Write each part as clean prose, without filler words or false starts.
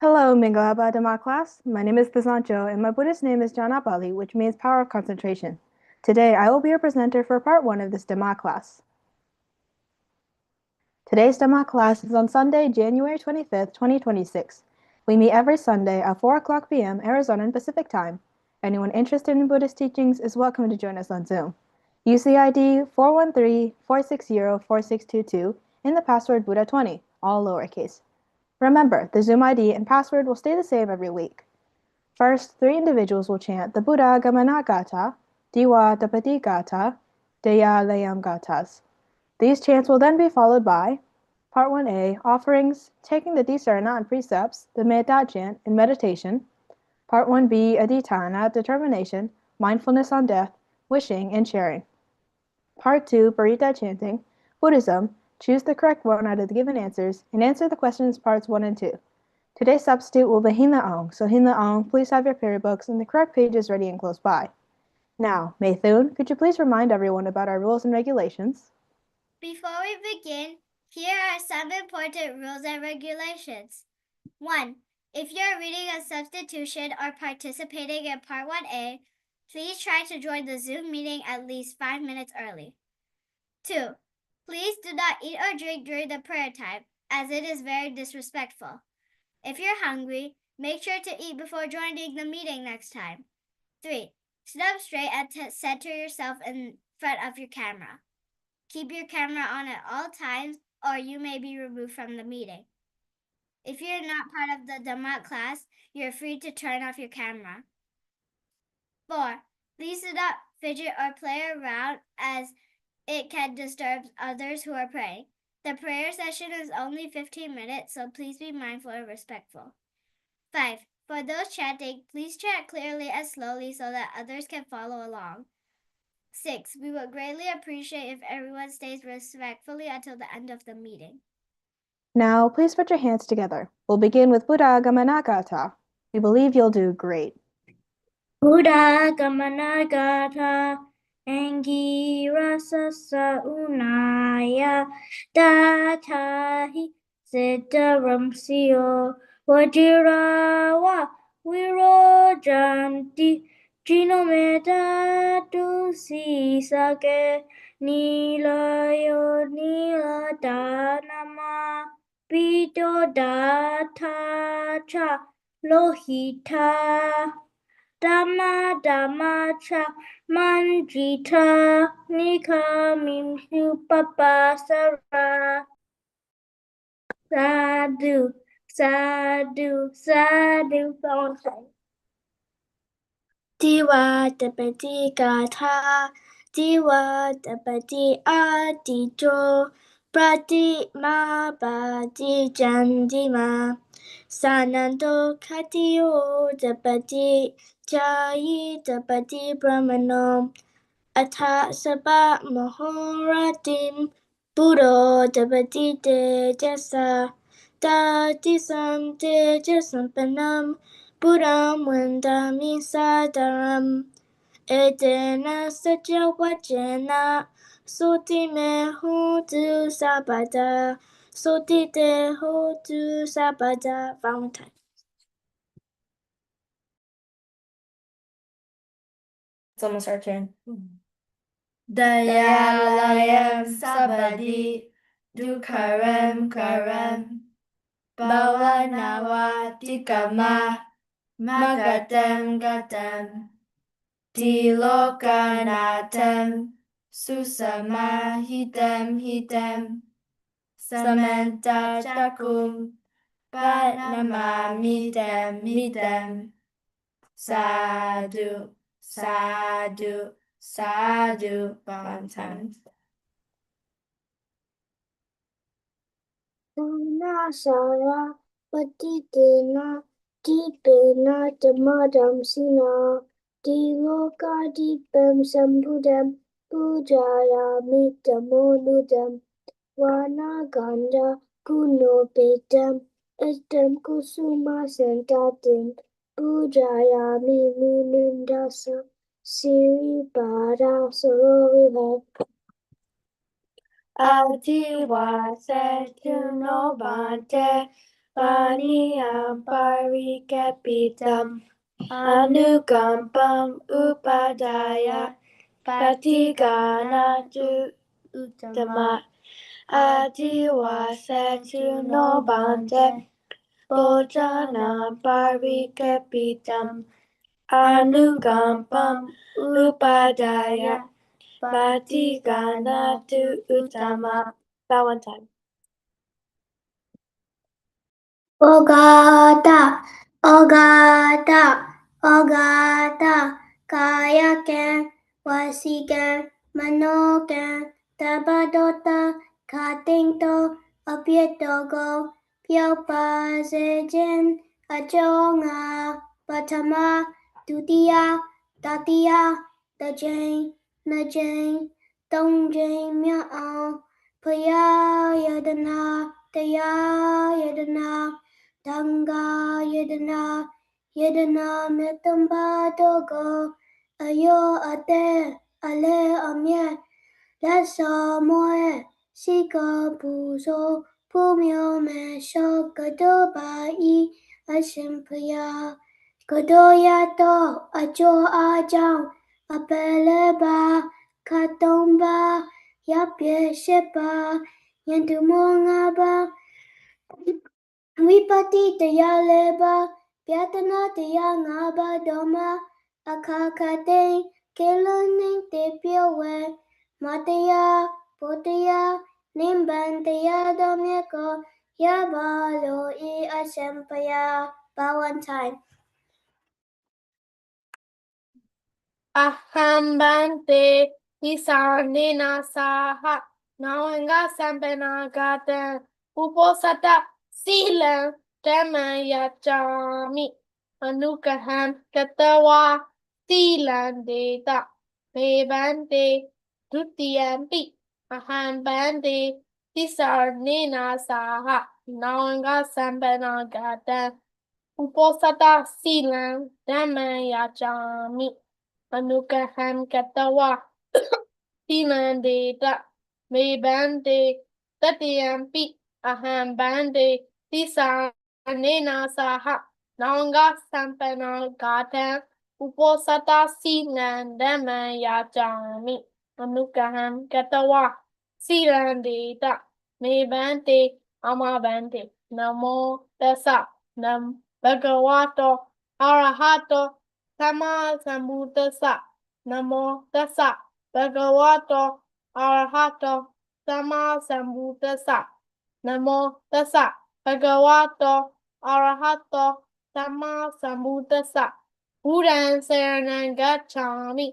Hello, Mingahaba Dhamma class. My name is Pisancho, and my Buddhist name is Janapali, which means power of concentration. Today, I will be your presenter for part 1 of this Dhamma class. Today's Dhamma class is on Sunday, January 25th, 2026. We meet every Sunday at 4 o'clock p.m. Arizona Pacific Time. Anyone interested in Buddhist teachings is welcome to join us on Zoom. Use the ID 413-460-4622 and the password Buddha20, all lowercase. Remember, the Zoom ID and password will stay the same every week. First, 3 individuals will chant the Buddha Gamana Gata, Diwa Dapati Gata, Deya Layam Gatas. These chants will then be followed by Part 1a, offerings, taking the Dhisarana and precepts, the Metta chant, and meditation. Part 1b, Adhitthana, determination, mindfulness on death, wishing, and sharing. Part 2, Parita chanting, Buddhism, choose the correct one out of the given answers, and answer the questions parts 1 and 2. Today's substitute will be Hinla Aung, so Hinla Aung, please have your prayer books and the correct pages ready and close by. Now, Maythun, could you please remind everyone about our rules and regulations? Before we begin, here are some important rules and regulations. 1. If you're reading a substitution or participating in Part 1a, please try to join the Zoom meeting at least 5 minutes early. 2. Please do not eat or drink during the prayer time, as it is very disrespectful. If you're hungry, make sure to eat before joining the meeting next time. 3. Sit up straight and center yourself in front of your camera. Keep your camera on at all times, or you may be removed from the meeting. If you're not part of the Dhamma class, you're free to turn off your camera. 4. Please do not fidget or play around, as it can disturb others who are praying. The prayer session is only 15 minutes, so please be mindful and respectful. 5. For those chanting, please chant clearly and slowly so that others can follow along. 6. We would greatly appreciate if everyone stays respectfully until the end of the meeting. Now, please put your hands together. We'll begin with Buddha Gamana Gata. We believe you'll do great. Buddha Gamana Gata Angira Sasa Unaya Datahi Sitaram Sio Vajirawa Virojanti Jinometa Tusi Sake Nilayo Niladanama Pito Data Cha Lohita Dhamma Dhamma Cha Manjita Nika Mimhu Papasara Sadhu Sadhu Sadhu Bonsai Diwa Dapati Gata Diwa Dapati Adijo Prati Ma Badi Jandima Sanando Katio Dapati Jayi Dapati Brahmanom Atha Sabha Mahoratim Buddho Dapati Tejasa Tatisam Tejasampanam Buddham Vandami Sadaram Edena Satya Vajena Soti Me Hotu Sabada Soti Te Hotu Sabada Valentine. It's almost our turn. Dayalayam sabadi dukaram karam bhavanawa tikama magatam gatam tilokanatam susamahitam hitam samanta chakum panamamitam mitam sadhu sadhu sadhu Valentine's. Sara Patitena Deepena Damadam Sina Diloka Deepam Sambudam Pujaya Mitamonudam Vanaganda Kunopedam Estam Kusuma Sentatim Pujaya Munundasa Siri Para Sororiva Adiwa setu no bante Paniyam parikapitam anukampam upadaya patiganatu uttama adivasetu no bante bojana parikapitam anukampam upadaya patiganatu uttama. That one time. Ogata, ogata, ogata, kayakan, wasikan, manokan, tabadota, katingto, apietogo, piopa sejen, ajonga, patama, tutia, tatia, dajang, najang, dongjang, miao, paya yadana, daya yadana, Tanga yedana, yedana metamba togo, ayo ate, ale amye, lasa moe, sika puso, pumyo me sho kado bai, asimpaya, kado yato, ajo ajang, apele ba, katomba, yapye shepa, yentumonga ba, Wipati taya leba, piatana taya ngaba doma, akakate, keluning te piawe, mataya, potaya, nimban taya domyako, yabalo I asempaya. Bow one time. Aham bante hisarnena saha nawenga sampena gaten uposata silan Dhammayachami anukaham katawa silan deta me bante dutiyampi aham bante hisarnena saha nawenga sampena gaten uposata silan Dhammayachami Anukaham katawa Tinandeta Me bande Tatyampi Aham bande Tisarnena saha Nanga sampana gata Uposata sinandama yachami Anukaham katawa Silandeta Me bande Amabante Namo Tassa Nam Bhagavato Arahato Sama Sambuddhassa Namo Tassa Bhagavato Arahato Sama Sambuddhassa Namo Tassa Bhagavato Arahato Sama Sambuddhassa Buddhaṃ Saranam Gacchāmi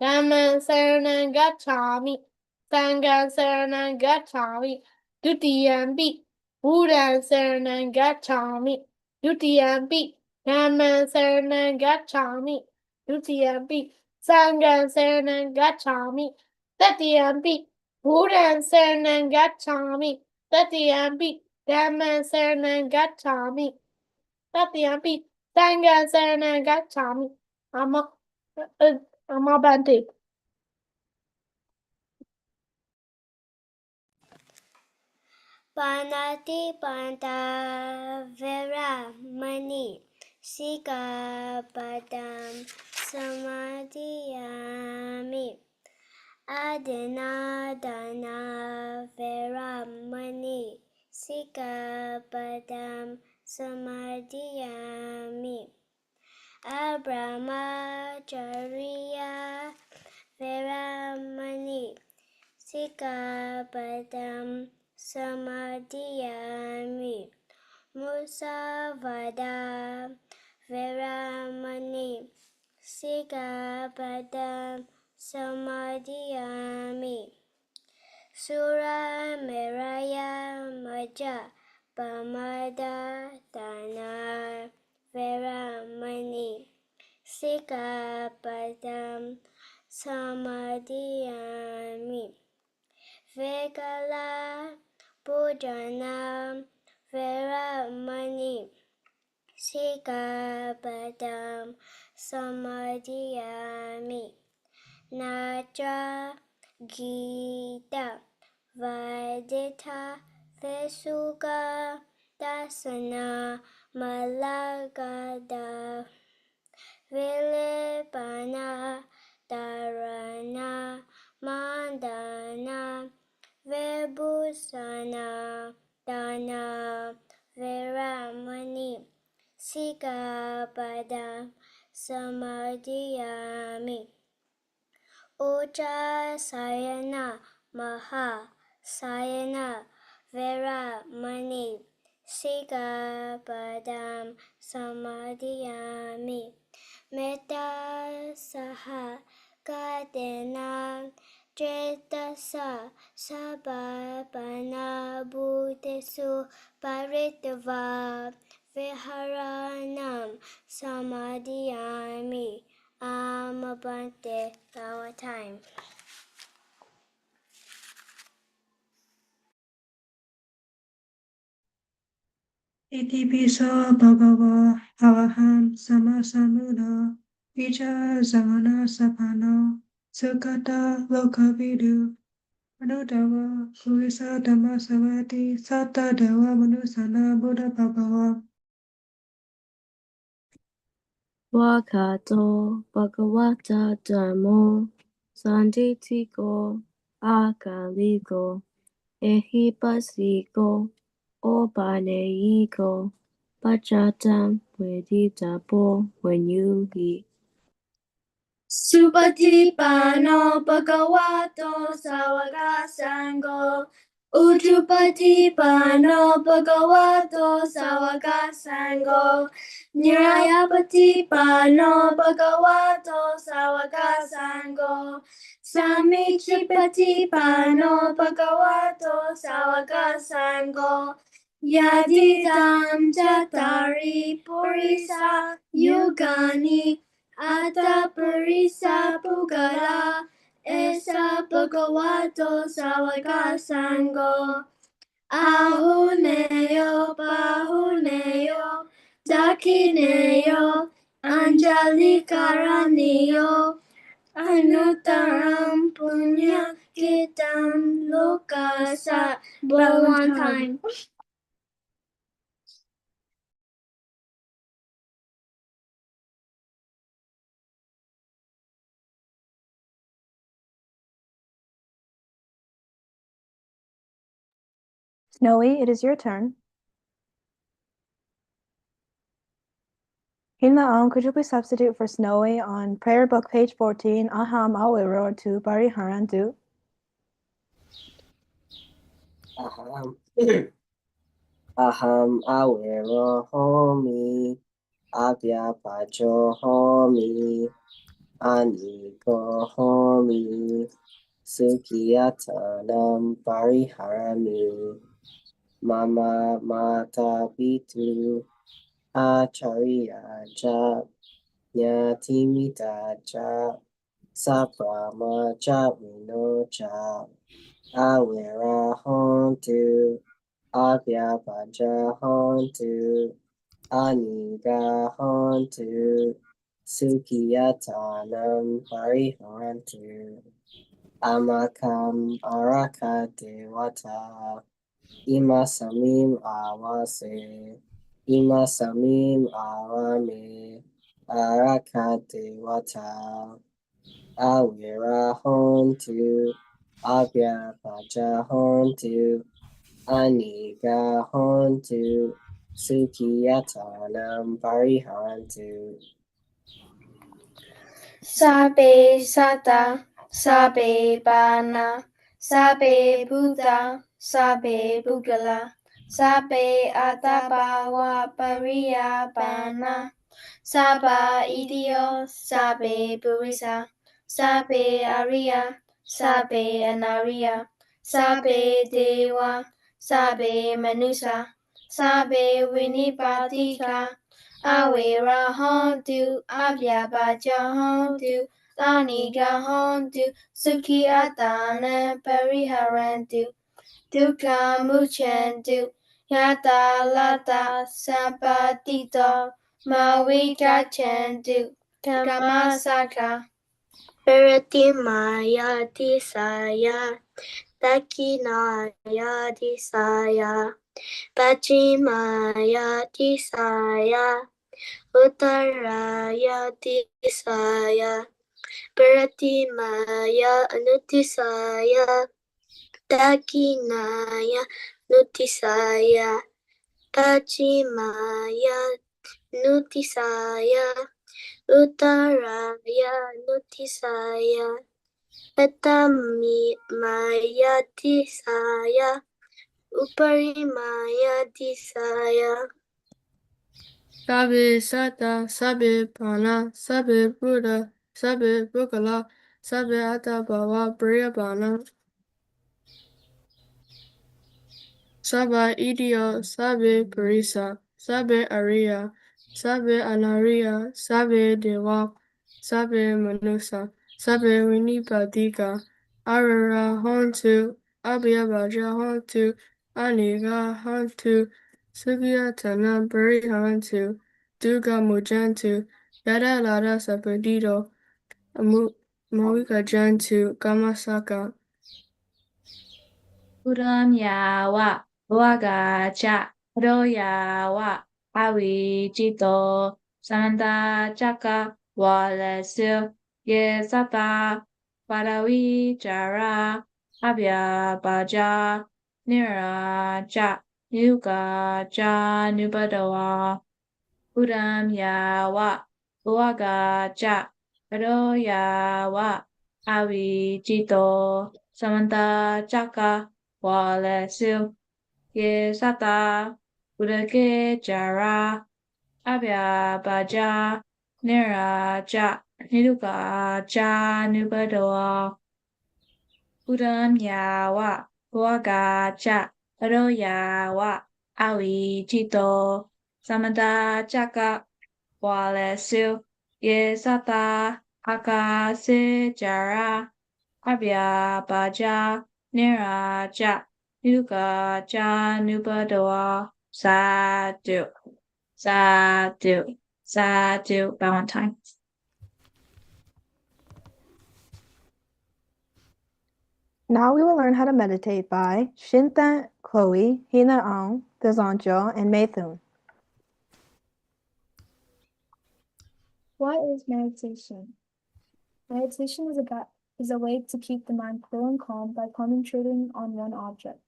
Dhammaṃ Saranam Gacchāmi Sanghaṃ Saranam Gacchāmi Dutiyampi Buddhaṃ Saranam Gacchāmi Dutiyampi Dhammaṃ Saranam Gacchāmi Dutiyampi Sanghaṃ Saranam Gacchāmi Tatiyampi Buddhaṃ Saranam Gacchāmi Tatiyampi Dhammaṃ Saranam Gacchāmi Tatiyampi Sanghaṃ Saranam Gacchāmi Amabante. Panati panta vera mani sika padam samadhiyami adina dana vera mani sika padam samadhiyami abrahmacharya vera mani sika padam samadhiyami musavada veramani sikapadam samadhiyami sura meraya maja pamada dana veramani sikapadam samadhiyami Vegala Bhojana Veramani Sikapadam Samadhiyami Naja Gita Vadita Vesuga dasana malagada vilipana dharana mandana vibhusana dana viramani sikapada samadhiyami Uja sayana maha sayana viramani sikapadam samadhiyami Metta saha kadena jetasa sabapana bhutesu paritva viharanam samadhiyami amabante. Our time. Iti piso bhagava araham samasambuddha vicha zamana sapano sukata lokavidu anudava purisa dhamma savati satta deva manusana buddha bhagava Wakato Bhagavata Dharmo Sanditiko Akaliko Ehipasiko Obaneiko Pachatam Veditapo Venyuhi Supatipano Bhagavato Sawaka Sango Utupatipano Bhagavato Sawaka Sango Nyayapatipano Bhagavato Sawaka Sango Samichipatipano Bhagavato Sawaka Sango Yadidam Chatari Purisa Yugani Ata Parisa Pugala Esa Bhagavato Sawaka Sango Ahuneyo Pahuneyo Dakineyo Anjali Karaniyo Anuttaram Punya Kitam Lokasa. One time. Snowy, it is your turn. Hinlaong, could you please substitute for Snowy on prayer book page 14, Aham Awero to Pariharantu? Aham awero homi abhyapajo homi aniko homi sukhiyatanam pariharami mama mata pitu acharya cha nyatimita cha saprama cha vino cha awera hontu abhyapaja hontu aniga hontu sukhiyatanam pariharantu amakam araka dewata imasamim awase imasamim awame araka dewata awira hontu abhyapaja hontu aniga hontu sukhiyatanam pariharantu Sabe Sata, Sabe Bana, Sabe Buddha, Sabe Bugala, Sabe Atabawa Pariya Bana, Saba Idio, Sabe Burisa, Sabe Arya, Sabe Anarya, Sabe Dewa, Sabe Manusa, Sabe Vinipatika, Awira hontu, abhyapaja hontu, taniga hontu, sukhiatana pariharantu, dukkha muchantu, yata lata sampatito, mawikachantu, kamasaka. Maya Disaya Dakinaya Disaya Pachimaya Tisaya Uttaraya Tisaya Pratimaya Anutisaya Dakinaya Nutisaya Pachimaya Nutisaya Uttaraya Nutisaya Maya Tisaya Uparimaya Tisaya Sabe Sata, Sabe Pana, Sabe Buddha, Sabe Bukala, Sabe Atabhava Priyabhana, Sabe Idio, Sabe Parisa, Sabe Arya, Sabe Anariya, Sabe Deva, Sabe Manusa, Sabe Vinipadika, Arara Hontu, Abhyabhaja Hontu, Aniga Hontu, Sugyatana Parihantu, Duga Mujantu, Yada Lada Sapadido, Moika Jantu, Gamasaka. Puram yawa Vagacha Royawa Avijito Santa Chaka Walesu Yesata Padavichara Abhya Baja Niraja Yuga Ja Nubadawa Puram yawa Vagacha Royawa Avijito Samanta Chaka Walesu Yesata Udake Jara Abya Baja Niraja Niduka Ja Nubadawa Udam Yawa Wagacha Adoyawa Awi Jito Samanta Chaka Walesu Yesata Akase Jara Abya Baja Niraja Nuga Ja Nubadawa Sadhu Sadhu Sadhu Valentine. Now we will learn how to meditate by Shinta, Chloe, Hina Aung, Dezonjo, and Maythun. What is meditation? Meditation is a way to keep the mind cool and calm by concentrating on one object.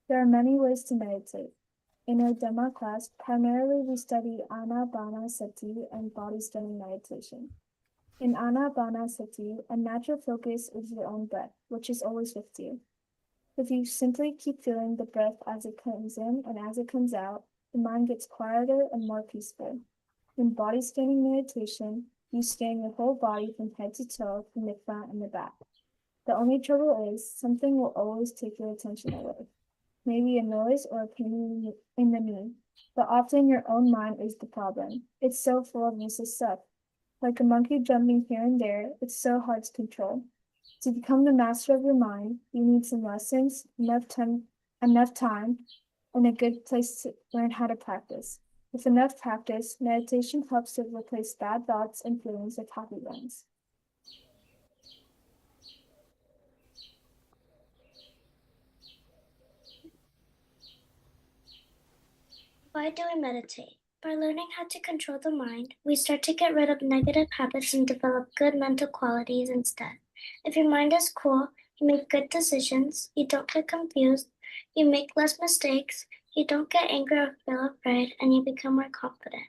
There are many ways to meditate. In our Dhamma class, primarily we study Anapanasati and body scanning meditation. In Anapanasati, a natural focus is your own breath, which is always with you. If you simply keep feeling the breath as it comes in and as it comes out, the mind gets quieter and more peaceful. In body scanning meditation, you scan your whole body from head to toe, from the front and the back. The only trouble is, something will always take your attention away. Maybe a noise or a pain in the knee, but often your own mind is the problem. It's so full of useless stuff. Like a monkey jumping here and there, it's so hard to control. To become the master of your mind, you need some lessons, enough time, and a good place to learn how to practice. With enough practice, meditation helps to replace bad thoughts and feelings with happy ones. Why do we meditate? By learning how to control the mind, we start to get rid of negative habits and develop good mental qualities instead. If your mind is cool, you make good decisions, you don't get confused, you make less mistakes, you don't get angry or feel afraid, and you become more confident.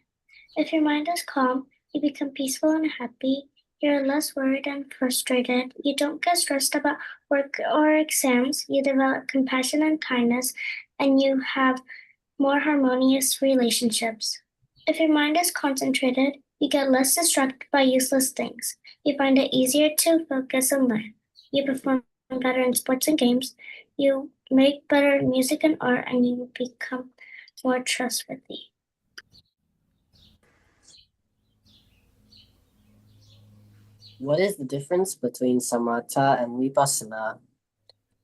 If your mind is calm, you become peaceful and happy, you're less worried and frustrated, you don't get stressed about work or exams, you develop compassion and kindness, and you have more harmonious relationships. If your mind is concentrated, you get less distracted by useless things. You find it easier to focus and learn. You perform better in sports and games. You make better music and art, and you become more trustworthy. What is the difference between samatha and vipassana?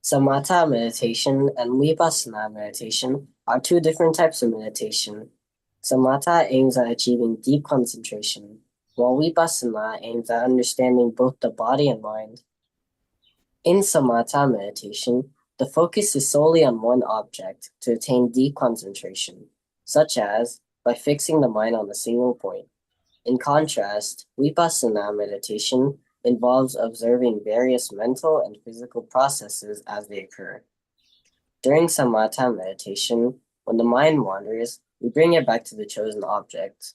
Samatha meditation and vipassana meditation are two different types of meditation. Samatha aims at achieving deep concentration, while vipassana aims at understanding both the body and mind. In samatha meditation, The focus is solely on one object to attain deep concentration, such as by fixing the mind on a single point. In contrast, Vipassana meditation involves observing various mental and physical processes as they occur. During samatha meditation, when the mind wanders, we bring it back to the chosen object.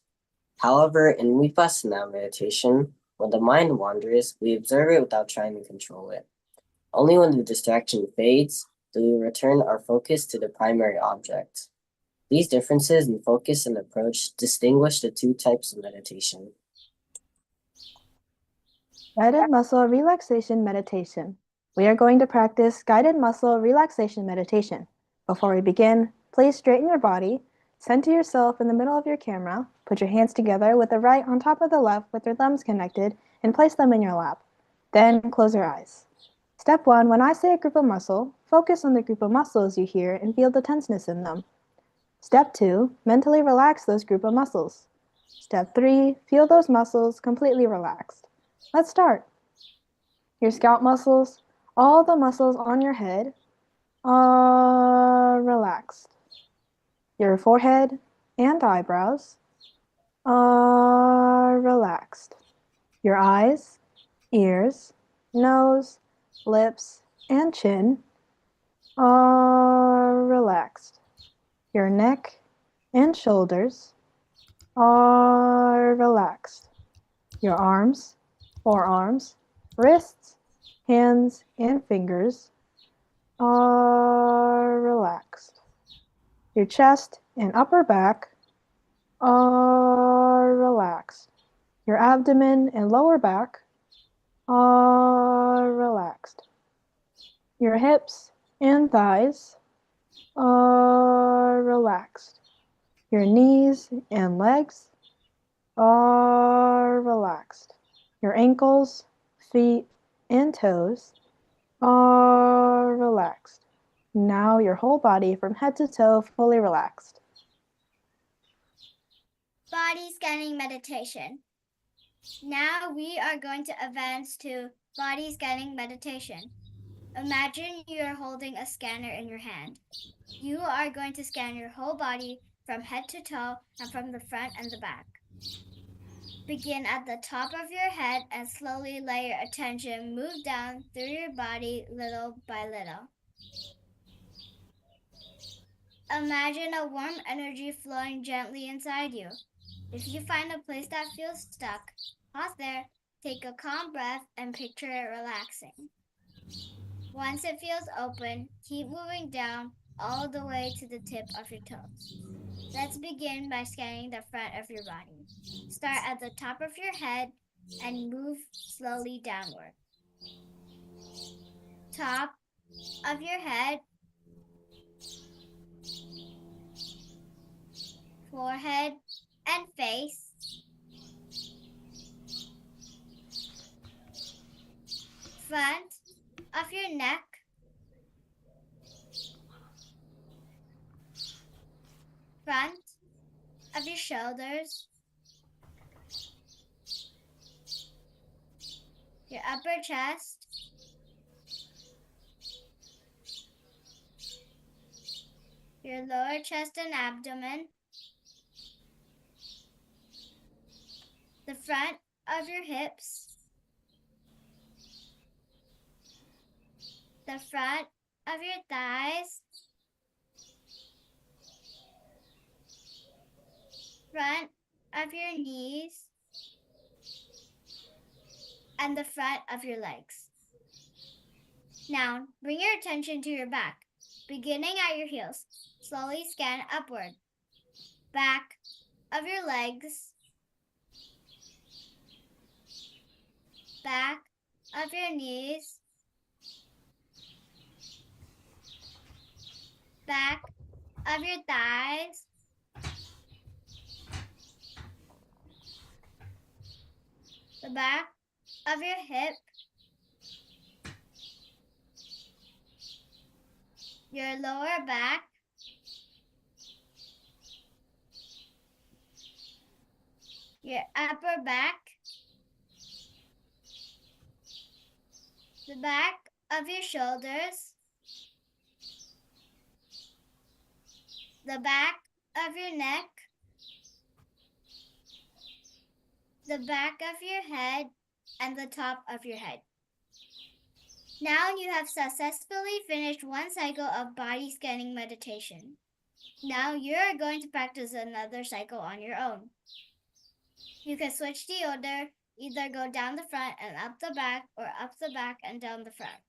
However, in Vipassana meditation, when the mind wanders, we observe it without trying to control it. Only when the distraction fades do we return our focus to the primary object. These differences in focus and approach distinguish the two types of meditation. Guided muscle relaxation meditation. We are going to practice guided muscle relaxation meditation. Before we begin, please straighten your body, center yourself in the middle of your camera, put your hands together with the right on top of the left with your thumbs connected, and place them in your lap. Then close your eyes. Step 1, when I say a group of muscle, focus on the group of muscles you hear and feel the tenseness in them. Step 2, mentally relax those group of muscles. Step 3, feel those muscles completely relaxed. Let's start. Your scalp muscles, all the muscles on your head are relaxed. Your forehead and eyebrows are relaxed. Your eyes, ears, nose, lips, and chin are relaxed. Your neck and shoulders are relaxed. Your arms, forearms, wrists, hands, and fingers are relaxed. Your chest and upper back are relaxed. Your abdomen and lower back are relaxed. Your hips and thighs are relaxed. Your knees and legs are relaxed. Your ankles, feet, and toes are relaxed. Now your whole body from head to toe fully relaxed. Body scanning meditation. Now we are going to advance to body scanning meditation. Imagine you are holding a scanner in your hand. You are going to scan your whole body from head to toe and from the front and the back. Begin at the top of your head and slowly let your attention move down through your body little by little. Imagine a warm energy flowing gently inside you. If you find a place that feels stuck, pause there, take a calm breath, and picture it relaxing. Once it feels open, keep moving down all the way to the tip of your toes. Let's begin by scanning the front of your body. Start at the top of your head and move slowly downward. Top of your head, forehead and face, front of your neck, front of your shoulders, your upper chest, your lower chest and abdomen, the front of your hips, the front of your thighs, front of your knees, and the front of your legs. Now, bring your attention to your back. Beginning at your heels, slowly scan upward. Back of your legs, back of your knees, back of your thighs, the back of your hip, your lower back, your upper back, the back of your shoulders, the back of your neck, the back of your head, and the top of your head. Now you have successfully finished one cycle of body scanning meditation. Now you're going to practice another cycle on your own. You can switch the order, either go down the front and up the back, or up the back and down the front.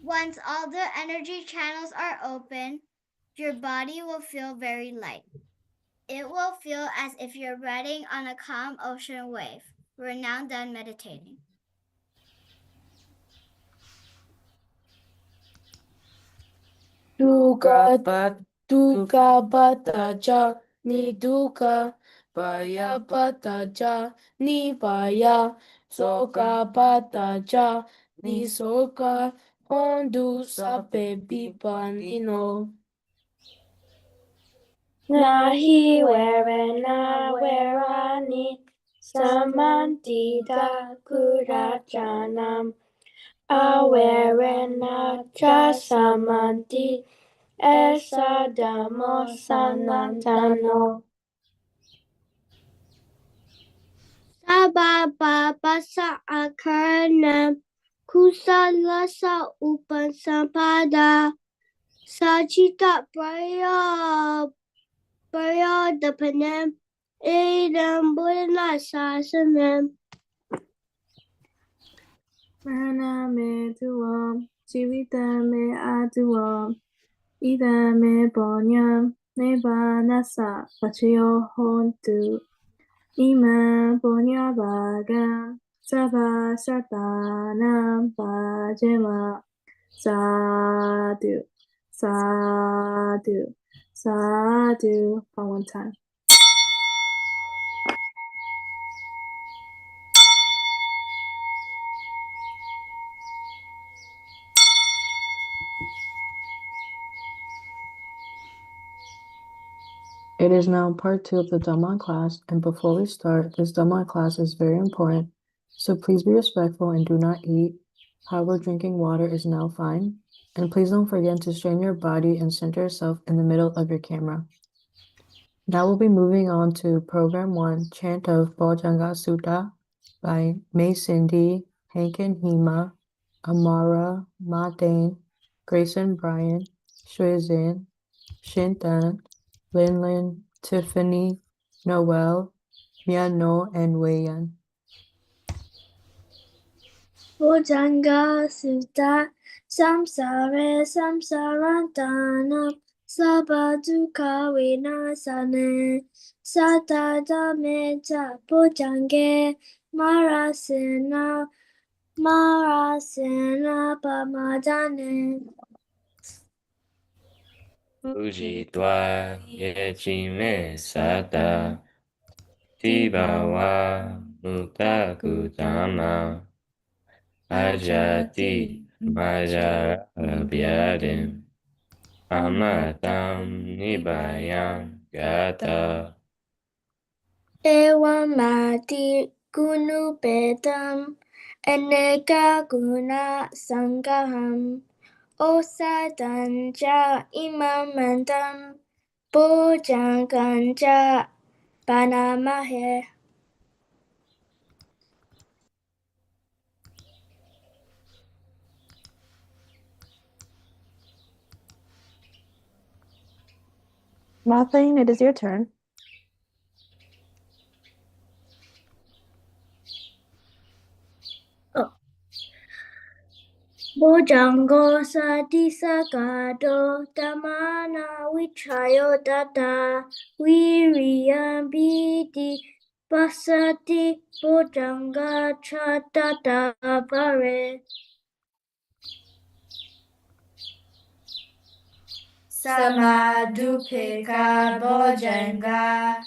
Once all the energy channels are open, your body will feel very light. It will feel as if you're riding on a calm ocean wave. We're now done meditating. Duga bataja ni duga baya bataja ni baya soka bataja ni soka hondu sape bipanino. Nahi werani samantita kurajanam awerena chasamanti esa dhammo sanatano. Sababasa akaranam kusalasa upasampada sajita prayadapanam idam buddha sasanam. Marana me duam, Jivita me aduam, Ida me bonyam, Neba nasa, Pachayo hontu, Ima bonya bagam, Sava satanam pajama, Sadhu, sadhu, sadhu, one time. It is now part 2 of the Dhamma class, and before we start, this Dhamma class is very important, so please be respectful and do not eat. However, drinking water is now fine, and please don't forget to strain your body and center yourself in the middle of your camera. Now we'll be moving on to Program 1, Chant of Bojjhanga Sutta by May Cindy, Hank and Hema, Amara, Ma Dane, Grayson Bryan, Shuizan, Shintan, Lin, Tiffany, Noel, Miano, and Wei Yan. Bojanga Sutta Samsare Samsarantana Sabaduka Vinasane Satada Meta Bojange Marasena Pamadane Ujitwa Yechime Sata Tibawa Mutakutama Ajati Majarabyadim Amatam Nibayam Gata Ewamati Gunupetam Eneka Guna Sangaham Osadanja Imamantam Bojanganja Banamahe Marthain, it is your turn. Bojango Sadisagado Damana Vichayo Dada Viriyambidi Basati Bojanga Chadada Vare Samadupika Bojanga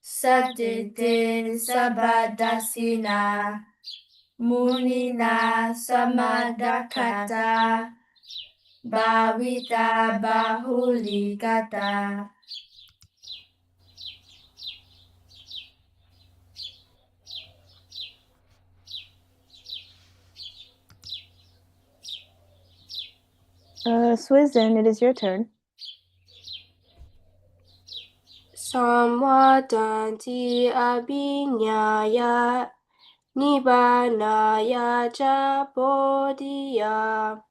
Satite Sabadasina Munina Samadakata Bhavita Bahulikata Swizzen, it is your turn. Samvadanti Abhinyaya Nibbanaya Cha Bodhiya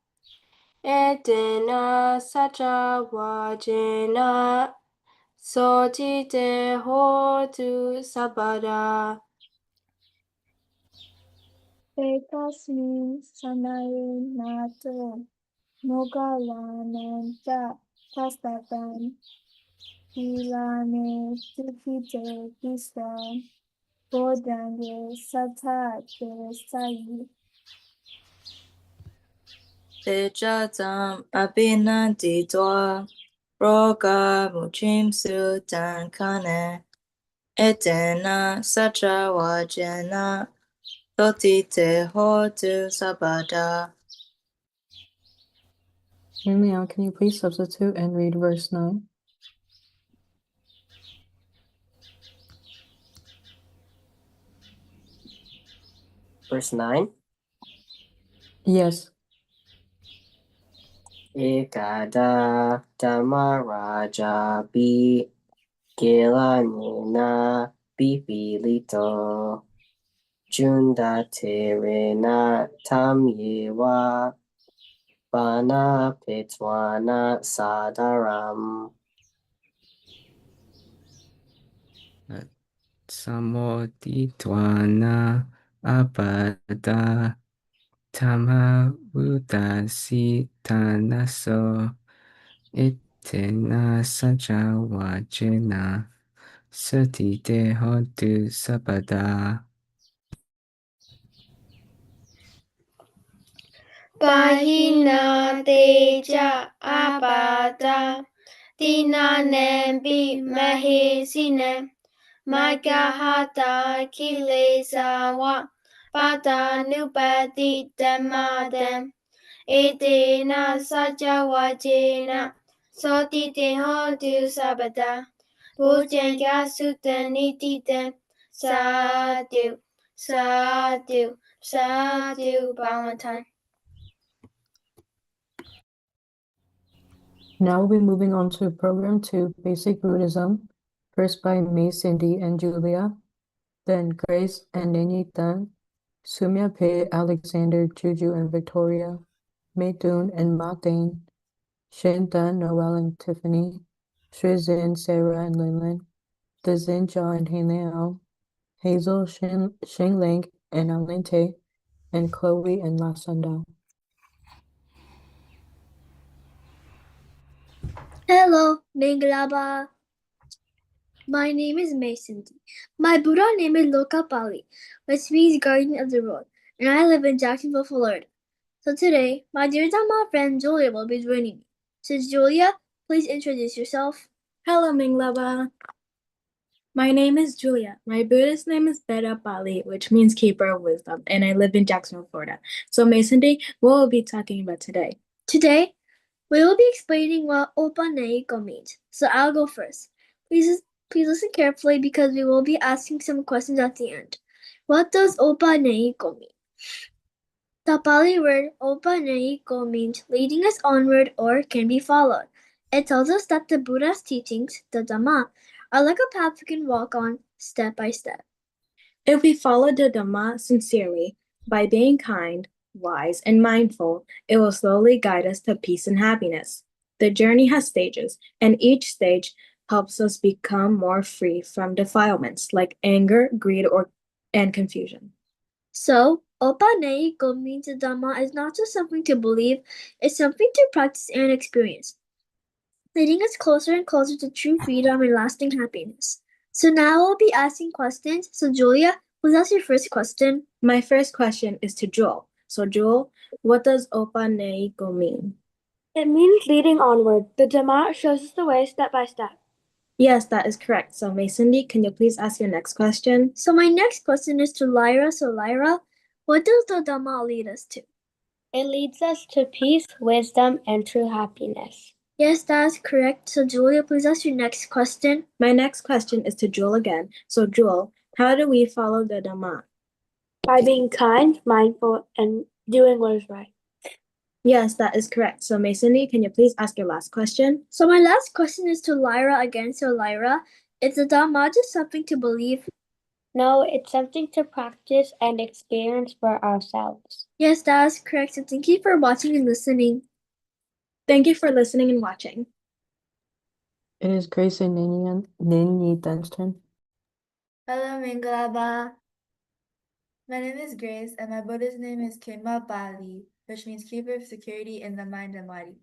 Etena Sacha Vajena Sotite Hotu Sabada Ekasmin samaye nato mogalananta tastatan ilane tukite kistan bodange satate sayi. Tejatam abhinanti dwa roga muchim sutan kane etena sacha wajena totite hotu sabada. Liang, can you please substitute and read verse 9? Verse 9. Yes. Ekada Dhamaraja Bi Gilanina Bipilito Junda Terena Tamyewa Bana Pitwana Sadaram Samoditwana Abada Tama Udasi Tanaso Itena Sacha Wajena Satite Hotu Sabada Pahina Teja Abada Dina Nembi Mahesine Magahata Kilesawa Pada Nupati Damadem Etena Sajawajena Soti Teho Tu Sabada Bujanga Sutanitite Sadhu Sadhu Sadhu Valentine. Now we'll be moving on to Program 2, Basic Buddhism, first by May, Cindy, and Julia, then Grace and Nenita, Sumya Pe, Alexander, Juju, and Victoria, Maytun and Martin, Shinta, Noel, and Tiffany, Shrizin, Sarah, and Linlin, Dazinja and Heliao, Hazel, Shing Ling, and Alinte, and Chloe and Lasanda. Hello, Minglaba. My name is Mason. My Buddha name is Lokapali, which means guardian of the road, and I live in Jacksonville, Florida. So today, my dear Dhamma friend Julia will be joining me. So Julia, please introduce yourself. Hello, Minglaba. My name is Julia. My Buddhist name is Beda Bali, which means keeper of wisdom, and I live in Jacksonville, Florida. So, Mason D, what will we be talking about today? Today, we will be explaining what Opa means. So I'll go first. Please listen carefully because we will be asking some questions at the end. What does Opa mean? The Pali word Opa means leading us onward or can be followed. It tells us that the Buddha's teachings, the Dhamma, are like a path we can walk on step by step. If we follow the Dhamma sincerely, by being kind, wise, and mindful, it will slowly guide us to peace and happiness. The journey has stages, and each stage helps us become more free from defilements like anger, greed, and confusion. So, Opa means the Dhamma is not just something to believe, it's something to practice and experience, leading us closer and closer to true freedom and lasting happiness. So now we'll be asking questions. So Julia, please ask your first question. My first question is to Joel. So Joel, what does Opa mean? It means leading onward. The Dhamma shows us the way step by step. Yes, that is correct. So Mason D, can you please ask your next question? So my next question is to Lyra. So Lyra, what does the Dhamma lead us to? It leads us to peace, wisdom, and true happiness. Yes, that is correct. So Julia, please ask your next question. My next question is to Joel again. So Joel, how do we follow the Dhamma? By being kind, mindful, and doing what is right. Yes, that is correct. So Mason D, can you please ask your last question? So my last question is to Lyra again. So Lyra, is the Dhamma just something to believe? No, it's something to practice and experience for ourselves. Yes, that is correct. So thank you for watching and listening. Thank you for listening and watching. It is Grace and Ninyitan's turn. Hello, Mingalaba. My name is Grace, and my Buddhist name is Kema Bali, which means keeper of security in the mind and body.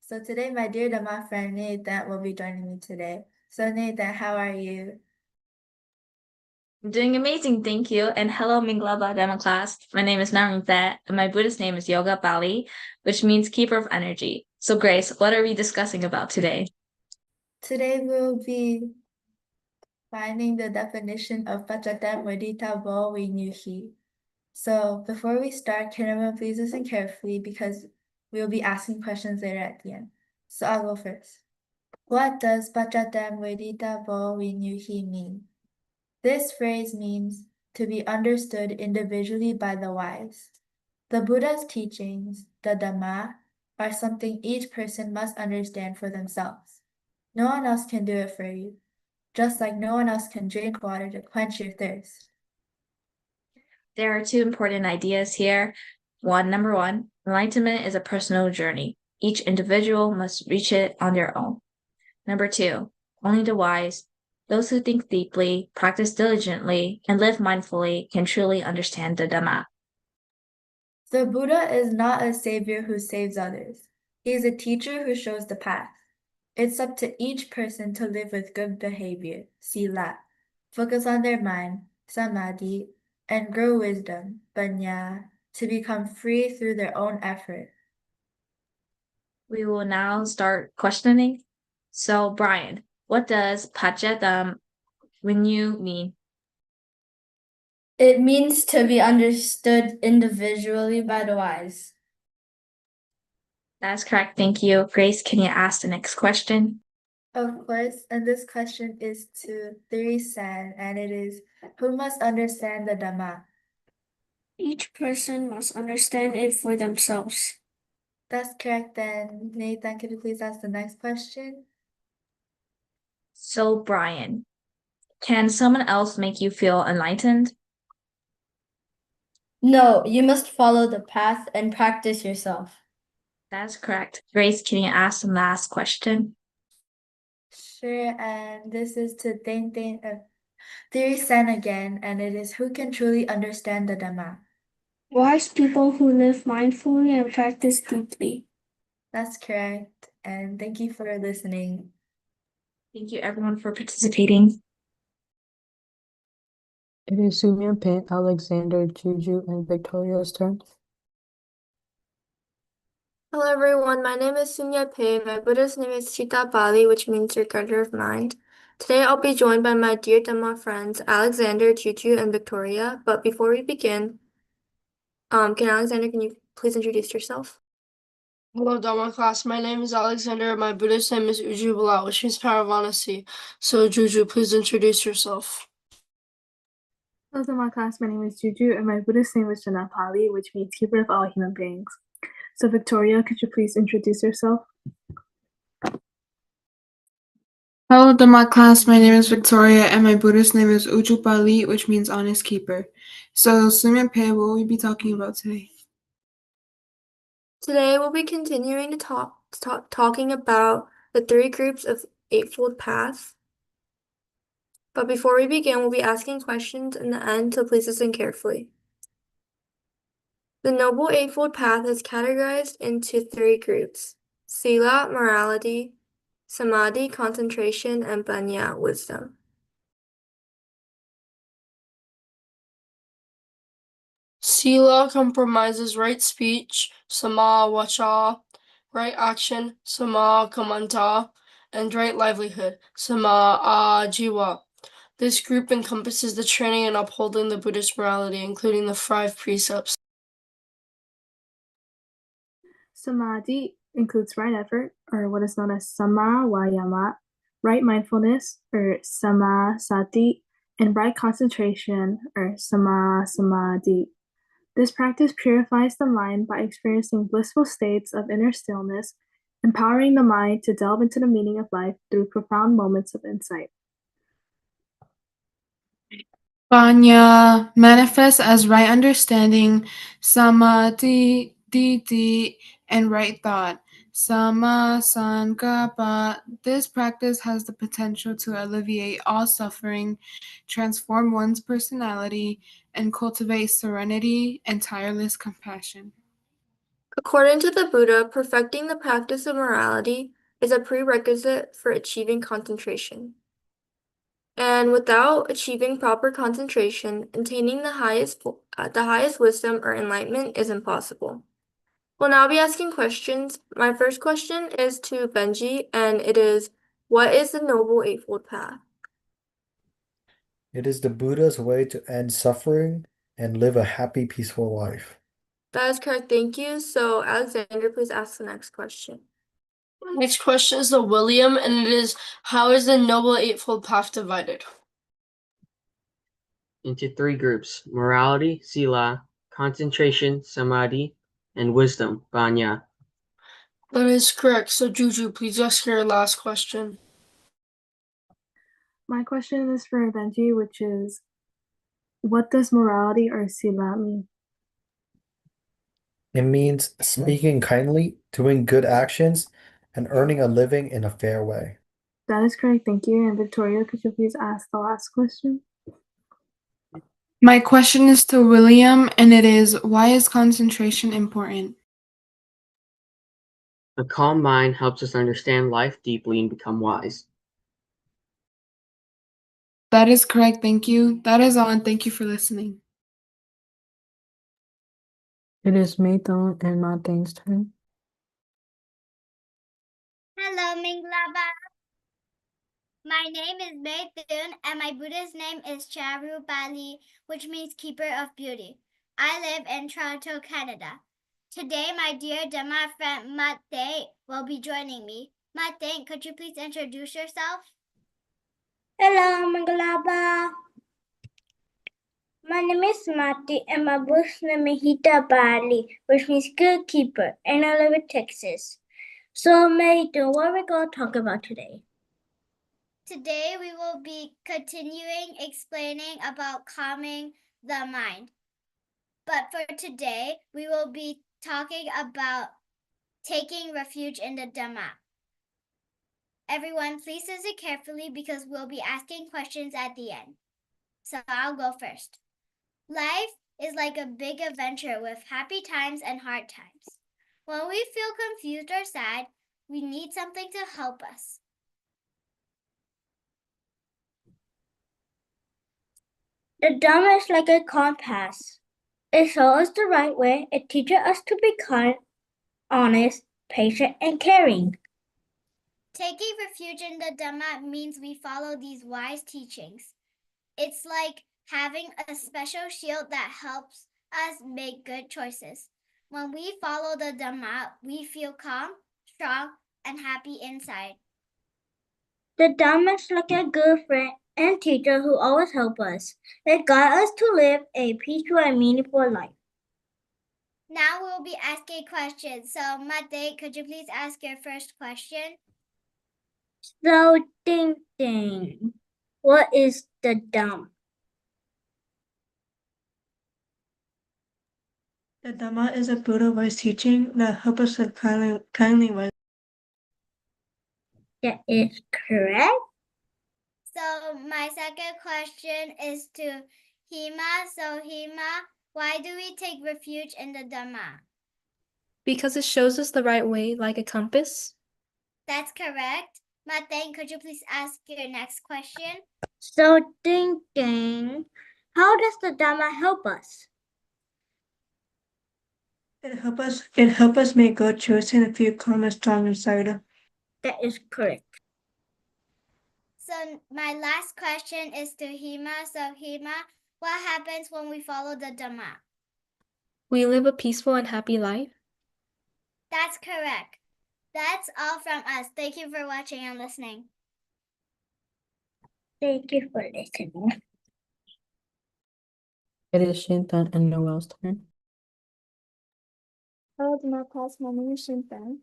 So today, my dear Dhamma friend Nathan will be joining me today. So Nathan, how are you? I'm doing amazing, thank you. And hello, Minglaba Dhamma class. My name is Narinta, and my Buddhist name is Yoga Bali, which means keeper of energy. So Grace, what are we discussing about today? Today, we'll be finding the definition of Pachatam Vedita Bo Vinyuhi. So before we start, can everyone please listen carefully because we'll be asking questions later at the end. So I'll go first. What does Pachatam Vedita Bo Vinyuhi mean? This phrase means to be understood individually by the wise. The Buddha's teachings, the Dhamma, are something each person must understand for themselves. No one else can do it for you, just like no one else can drink water to quench your thirst. There are two important ideas here. Number one, enlightenment is a personal journey. Each individual must reach it on their own. Number two, only the wise, those who think deeply, practice diligently, and live mindfully can truly understand the Dhamma. The Buddha is not a savior who saves others. He is a teacher who shows the path. It's up to each person to live with good behavior, sila, focus on their mind, samadhi, and grow wisdom, panya, to become free through their own effort. We will now start questioning. So, Brian, what does Pachatam Renew mean? It means to be understood individually by the wise. That's correct. Thank you. Grace, can you ask the next question? Of course, and this question is to Thiri-san, and it is, who must understand the Dhamma? Each person must understand it for themselves. That's correct then. Nathan, could you please ask the next question? So, Brian, can someone else make you feel enlightened? No, you must follow the path and practice yourself. That's correct. Grace, can you ask the last question? Sure, and this is to Thiri-san again, and it is, who can truly understand the Dhamma? Wise people who live mindfully and practice deeply. That's correct. And thank you for listening. Thank you everyone for participating. It is Sumyan Pint, Alexander, Juju, and Victoria's turn. Hello everyone, my name is Sunya Pei. My Buddhist name is Chita Bali, which means recorder of mind. Today I'll be joined by my dear Dhamma friends Alexander, Juju, and Victoria. But before we begin, can you please introduce yourself? Hello, Dhamma class. My name is Alexander. My Buddhist name is Ujjwala, which means power of honesty. So, Juju, please introduce yourself. Hello, Dhamma class. My name is Juju, and my Buddhist name is Janapali, which means keeper of all human beings. So, Victoria, could you please introduce yourself? Hello Dhamma class, my name is Victoria and my Buddhist name is Ujjwali, which means honest keeper. So, Sumya Pei, what will we be talking about today? Today we'll be continuing to talking about the 3 groups of Eightfold Path. But before we begin, we'll be asking questions in the end, so please listen carefully. The Noble Eightfold Path is categorized into 3 groups: Sila, morality; Samadhi, concentration; and Panya, wisdom. Sila compromises right speech, sama wacha, right action, sama kamanta, and right livelihood, sama jiwa. This group encompasses the training and upholding the Buddhist morality, including the 5 precepts. Samadhi includes right effort, or what is known as sama vayama, right mindfulness, or sama sati, and right concentration, or sama samadhi. This practice purifies the mind by experiencing blissful states of inner stillness, empowering the mind to delve into the meaning of life through profound moments of insight. Panya manifests as right understanding, samadhi, and right thought, sama sankappa. This practice has the potential to alleviate all suffering, transform one's personality, and cultivate serenity and tireless compassion. According to the Buddha, perfecting the practice of morality is a prerequisite for achieving concentration. And without achieving proper concentration, attaining the highest wisdom or enlightenment is impossible. We'll now be asking questions. My first question is to Benji, and it is, what is the Noble Eightfold Path? It is the Buddha's way to end suffering and live a happy, peaceful life. That is correct, thank you. So, Alexander, please ask the next question. Next question is the William, and it is, how is the Noble Eightfold Path divided? Into 3 groups: morality, sila; concentration, samadhi; and wisdom, panya. That is correct. So, Juju, please ask your last question. My question is for Benji, which is, what does morality or sila mean? It means speaking kindly, doing good actions, and earning a living in a fair way. That is correct, thank you. And Victoria, could you please ask the last question? My question is to William, and it is, why is concentration important? A calm mind helps us understand life deeply and become wise. That is correct, thank you. That is all, and thank you for listening. It is Maithon and Mathing's turn. Hello, Minglaba. My name is Maithun, and my Buddhist name is Charu Bali, which means keeper of beauty. I live in Toronto, Canada. Today, my dear Dhamma friend Mate will be joining me. Mate, could you please introduce yourself? Hello, Mangalaba. My name is Mati, and my Buddhist name is Hita Bali, which means good keeper, and I live in Texas. So, Mayton, what are we going to talk about today? Today, we will be continuing explaining about calming the mind. But for today, we will be talking about taking refuge in the Dhamma. Everyone, please listen carefully because we'll be asking questions at the end. So I'll go first. Life is like a big adventure with happy times and hard times. When we feel confused or sad, we need something to help us. The Dhamma is like a compass. It shows us the right way. It teaches us to be kind, honest, patient, and caring. Taking refuge in the Dhamma means we follow these wise teachings. It's like having a special shield that helps us make good choices. When we follow the Dhamma, we feel calm, strong, and happy inside. The Dhamma is like a good friend and teacher who always help us. They guide us to live a peaceful and meaningful life. Now we'll be asking questions. So, Mate, could you please ask your first question? So, ding ding. What is the Dhamma? The Dhamma is a Buddha wise teaching that helps us live kindly ways. That is correct. So my second question is to Hima. So Hima, why do we take refuge in the Dhamma? Because it shows us the right way, like a compass. That's correct. Mateng, could you please ask your next question? So, ding ding. How does the Dhamma help us? It helps us make good choices and feel calm and strong inside. That is correct. So my last question is to Hima. So Hima, what happens when we follow the Dhamma? We live a peaceful and happy life. That's correct. That's all from us. Thank you for watching and listening. Thank you for listening. It is Shintan and Noel's turn. Hello, Dhamma class. My name is Shintan.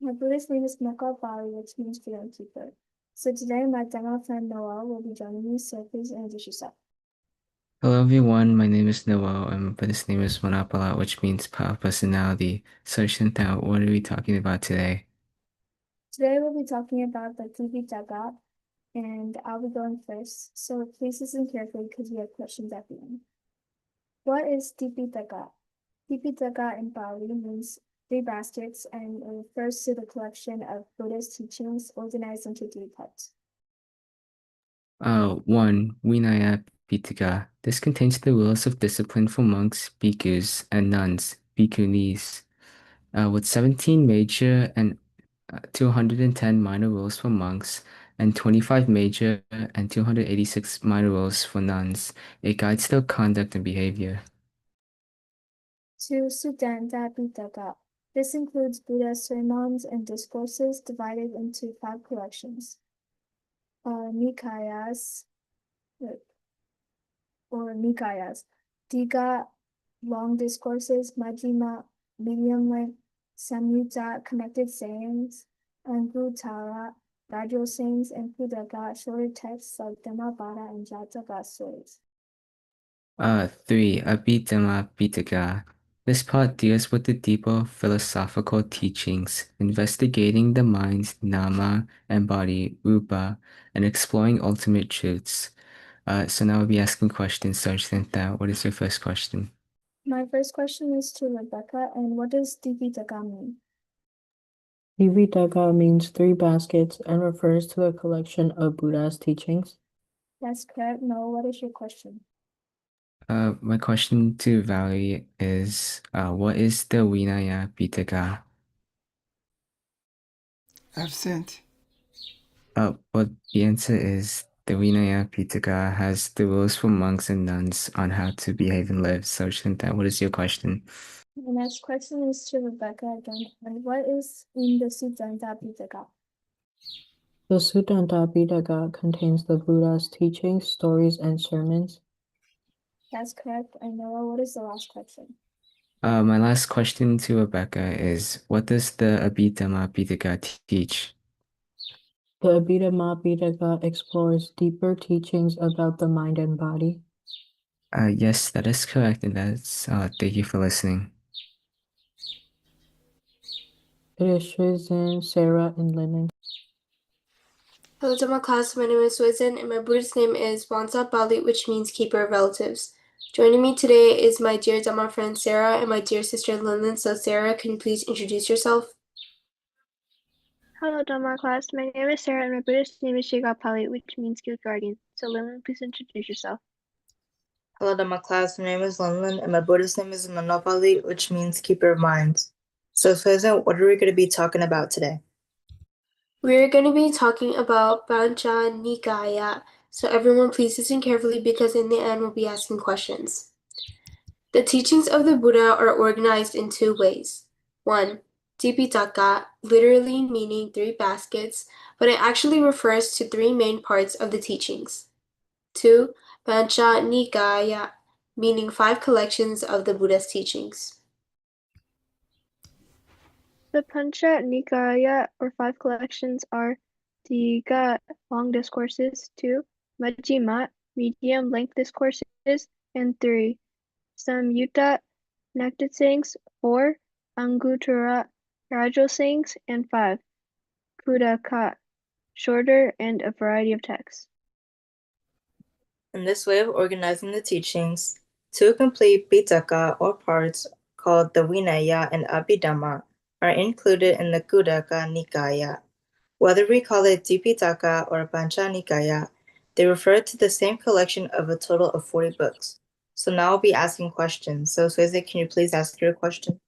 My Buddhist name is Mekar Bali, which means freedom keeper. So today, my Dhamma friend Noel will be joining me, so please introduce yourself. Hello everyone, my name is Noel and my Buddhist name is Manapala, which means power of personality. So Shintao, what are we talking about today? Today, we'll be talking about the Tipitaka, and I'll be going first. So please listen carefully because we have questions at the end. What is Tipitaka? Tipitaka in Pali means 3 baskets and it refers to the collection of Buddhist teachings organized into 3 parts. 1. Vinaya Pitaka. This contains the rules of discipline for monks, bhikkhus, and nuns, bhikkhunis, with 17 major and 210 minor rules for monks, and 25 major and 286 minor rules for nuns. It guides their conduct and behavior. 2. Sudanta Pitaka. This includes Buddha's sermons and discourses divided into 5 collections. Nikayas, or Nikayas. Dika, long discourses, Majjhima, medium length, Samyutta, connected sayings, and Anguttara, gradual sayings, and Pudaka, shorter texts like Dhammapada and Jataka stories. 3. Abhidhamma Pitaka. This part deals with the deeper philosophical teachings, investigating the mind's nama and body, rupa, and exploring ultimate truths. So now we'll be asking questions. Sergeant, what is your first question? My first question is to Rebecca, and what does Tipitaka mean? Tipitaka means 3 baskets and refers to the collection of Buddha's teachings. That's correct. No, what is your question? My question to Valerie is, what is the Vinaya Pitaka? Absent. Well, the answer is the Vinaya Pitaka has the rules for monks and nuns on how to behave and live. So, Shinta, what is your question? The next question is to Rebecca again. And what is in the Sudanta Pitaka? The Sudanta Pitaka contains the Buddha's teachings, stories, and sermons. That's correct. And Noah, what is the last question? My last question to Rebecca is, what does the Abhidhamma Pitaka teach? The Abhidhamma Pitaka explores deeper teachings about the mind and body. Yes, that is correct, and that's thank you for listening. It is Shrizan, Sarah, and Lennon. Hello to my class, my name is Suizan and my Buddhist name is Wansa Bali, which means keeper of relatives. Joining me today is my dear Dhamma friend Sarah and my dear sister Linlin. So Sarah, can you please introduce yourself? Hello, Dhamma class. My name is Sarah and my Buddhist name is Shigapali, which means good guardian. So Lillian, please introduce yourself. Hello, Dhamma class. My name is Lunlin, and my Buddhist name is Manopali, which means keeper of minds. So, Susan, what are we going to be talking about today? We're going to be talking about Pancha Nikaya. So everyone please listen carefully because in the end we'll be asking questions. The teachings of the Buddha are organized in two ways. 1. Tipitaka, literally meaning 3 baskets, but it actually refers to 3 main parts of the teachings. 2. Pancha Nikaya, meaning 5 collections of the Buddha's teachings. The Pancha Nikaya, or 5 collections, are Digha, long discourses, 2. Majjhima, medium-length discourses, and 3. Samyutta, connected sayings, 4. Anguttara, gradual sayings, and 5. Khuddaka, shorter and a variety of texts. In this way of organizing the teachings, 2 complete Pitaka or parts called the Vinaya and Abhidhamma are included in the Khuddaka Nikaya. Whether we call it Dipitaka or Pancha Nikaya, they refer to the same collection of a total of 40 books. So now I'll be asking questions. So Sueze, can you please ask your question?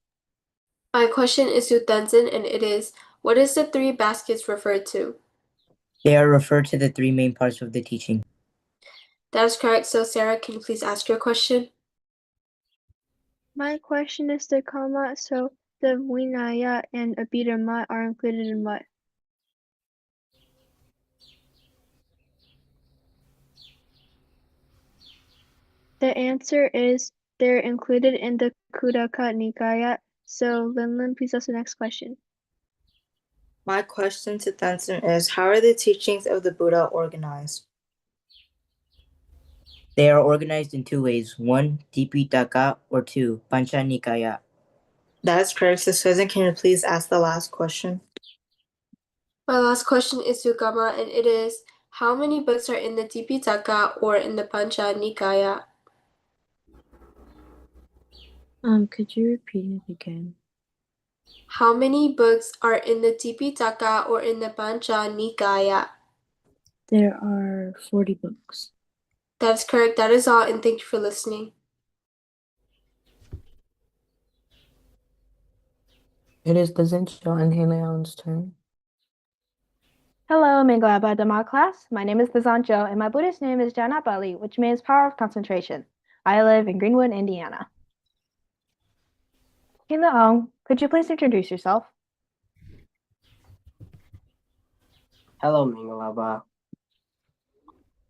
My question is to Tenzin, and it is, what is the 3 baskets referred to? They are referred to the 3 main parts of the teaching. That is correct. So Sarah, can you please ask your question? My question is to Kama, so the Vinaya and Abhidhamma are included in what? The answer is they're included in the Khuddaka Nikaya. So Linlin, please ask the next question. My question to Tenzin is, how are the teachings of the Buddha organized? They are organized in 2 ways. 1. Tipitaka or 2. Pancha Nikaya. That is correct. So Susan, can you please ask the last question? My last question is to Gama, and it is, how many books are in the Tipitaka or in the Pancha Nikaya? Could you repeat it again? How many books are in the Tipitaka or in the Pancha Nikaya? There are 40 books. That's correct. That is all, and thank you for listening. It is the Zincho and Haleon's turn. Hello, Minglaba Dhamma class. My name is Bizancho, and my Buddhist name is Janapali, which means power of concentration. I live in Greenwood, Indiana. Haleon, could you please introduce yourself? Hello, Mingalaba.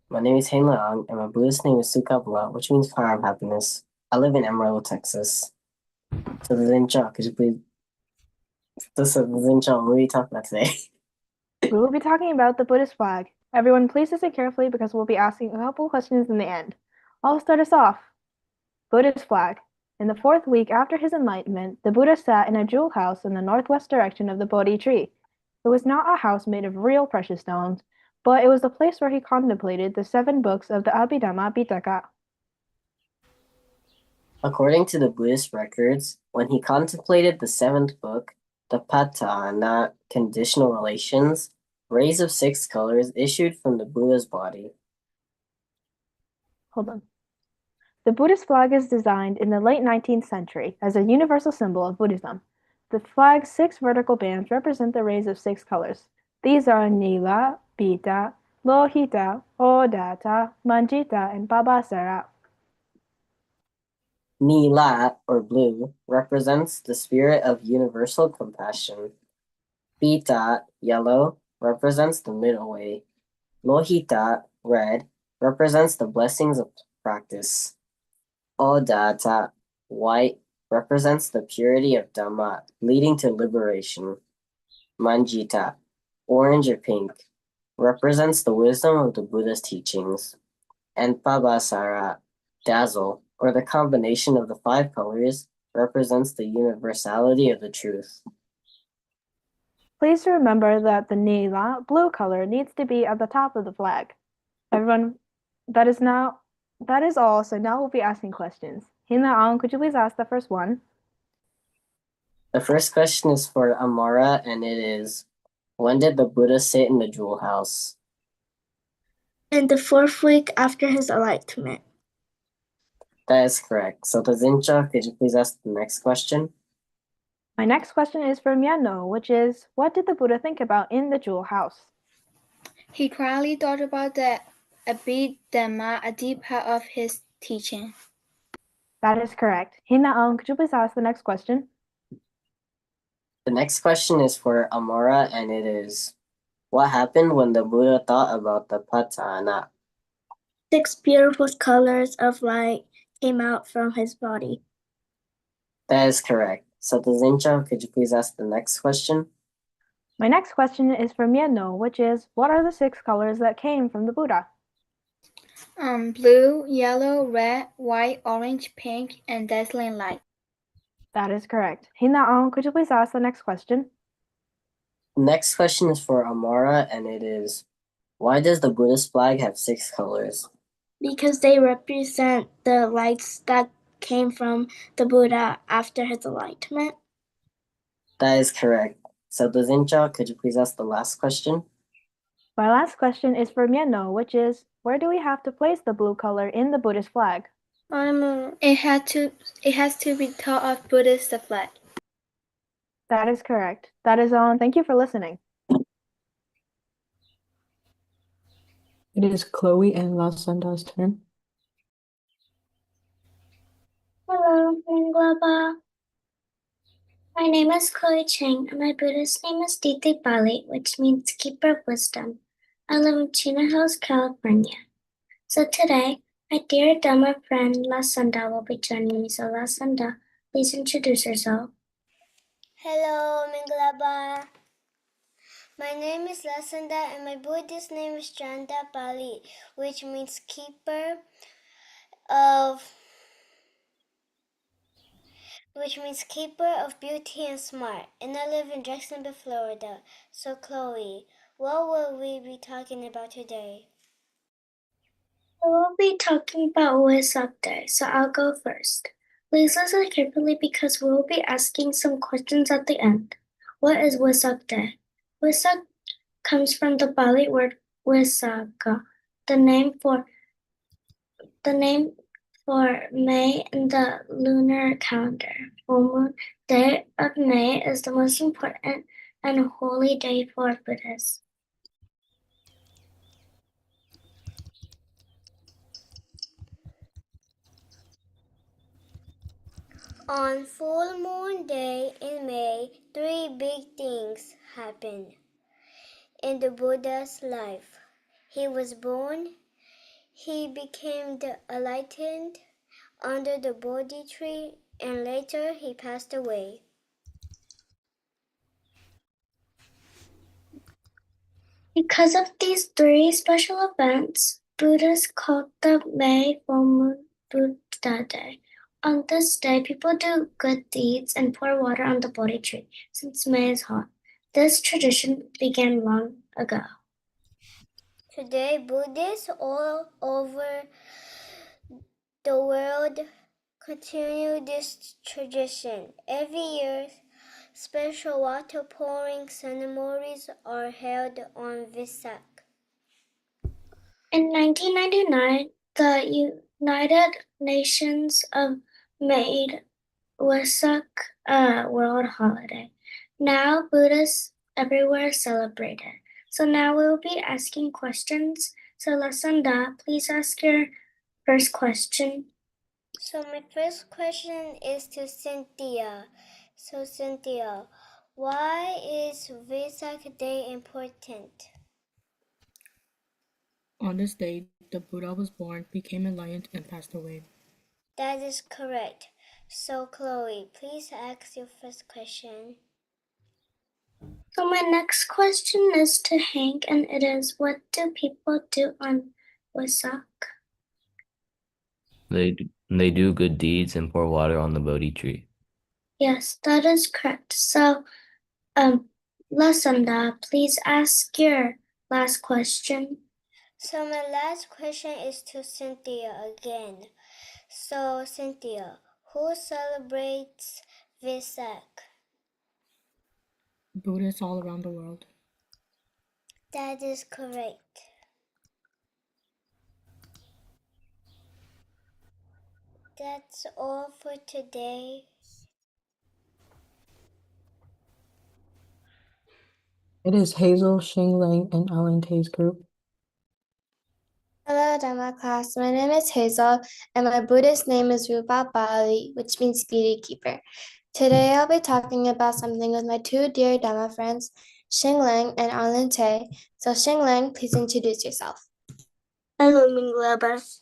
My name is Hein Leong, and my Buddhist name is Sukabla, which means fire of happiness. I live in Amarillo, Texas. So the Zincha, could you please... So the Zincha, what are you talking about today? We will be talking about the Buddhist flag. Everyone, please listen carefully because we'll be asking a couple questions in the end. I'll start us off. Buddhist flag. In the 4th week after his enlightenment, the Buddha sat in a jewel house in the northwest direction of the Bodhi tree. It was not a house made of real precious stones, but it was the place where he contemplated the 7 books of the Abhidhamma Pitaka. According to the Buddhist records, when he contemplated the 7th book, the Patthana conditional relations, rays of 6 colors issued from the Buddha's body. Hold on. The Buddhist flag is designed in the late 19th century as a universal symbol of Buddhism. The flag's 6 vertical bands represent the rays of 6 colors. These are Nila, Pita, Lohita, Odata, Manjita, and Babasara. Nila, or blue, represents the spirit of universal compassion. Pita, yellow, represents the middle way. Lohita, red, represents the blessings of practice. Odata, white, represents the purity of Dhamma, leading to liberation. Manjita, orange or pink, represents the wisdom of the Buddha's teachings. And Pabasara, dazzle, or the combination of the 5 colors, represents the universality of the truth. Please remember that the Nila, blue color, needs to be at the top of the flag. Everyone, that is now That is all, so now we'll be asking questions. Hina, could you please ask the first one? The first question is for Amara, and it is, when did the Buddha sit in the jewel house? In the 4th week after his enlightenment. That is correct. So Tazincha, could you please ask the next question? My next question is for Miano, which is, what did the Buddha think about in the jewel house? He quietly thought about the Abhidhamma, a deep part of his teaching. That is correct. Hina, could you please ask the next question? The next question is for Amara, and it is, what happened when the Buddha thought about the patana? 6 beautiful colors of light came out from his body. That is correct. So Tazincha, could you please ask the next question? My next question is for Miano, which is, what are the 6 colors that came from the Buddha? Blue, yellow, red, white, orange, pink, and dazzling light. That is correct. Hina, could you please ask the next question? The next question is for Amara, and it is, why does the Buddhist flag have 6 colors? Because they represent the lights that came from the Buddha after his enlightenment. That is correct. So Tazincha, could you please ask the last question? My last question is for Miano, which is, where do we have to place the blue color in the Buddhist flag? It has to be taught of Buddhist flag. That is correct. That is all, and thank you for listening. It is Chloe and Lasanda's turn. Hello, Manglaba. My name is Chloe Chang, and my Buddhist name is Diti Bali, which means keeper of wisdom. I live in Chino Hills, California. So today, my dear Dhamma friend Lasanda will be joining me. So Lasanda, please introduce yourself. Hello, Manglaba. My name is Lasanda and my Buddhist name is Chanda Pali, which means keeper of beauty and smart. And I live in Jacksonville, Florida. So Chloe, what will we be talking about today? We will be talking about Wesak Day, so I'll go first. Please listen carefully because we will be asking some questions at the end. What is Wesak Day? Wesak comes from the Bali word Wesaka, the name for May in the lunar calendar. Full moon day of May is the most important and holy day for Buddhists. On full moon day in May, 3 big things happen in the Buddha's life. He was born, he became the enlightened under the Bodhi tree, and later he passed away. Because of these 3 special events, Buddhists called the May full moon Buddha Day. On this day, people do good deeds and pour water on the Bodhi tree, since May is hot. This tradition began long ago. Today, Buddhists all over the world continue this tradition. Every year, special water pouring ceremonies are held on Vesak. In 1999, the United Nations made Wesak a world holiday. Now Buddhists everywhere celebrate it. So now we will be asking questions. So Lasanda, please ask your first question. So my first question is to Cynthia. So Cynthia, why is Vesak Day important? On this day, the Buddha was born, became enlightened, and passed away. That is correct. So Chloe, please ask your first question. So my next question is to Hank, and it is, what do people do on Wesak? They do good deeds and pour water on the Bodhi tree. Yes, that is correct. So, Lasanda, please ask your last question. So my last question is to Cynthia again. So Cynthia, who celebrates Vesak? Buddhists all around the world. That is correct. That's all for today. It is Hazel, Xing Lang, and Alan Tay's group. Hello, Dhamma class. My name is Hazel, and my Buddhist name is Rupa Bali, which means beauty keeper. Today, I'll be talking about something with my two dear Dhamma friends, Xing Lang and Alan Tay. So, Xing Lang, please introduce yourself. Hello, Minglabas.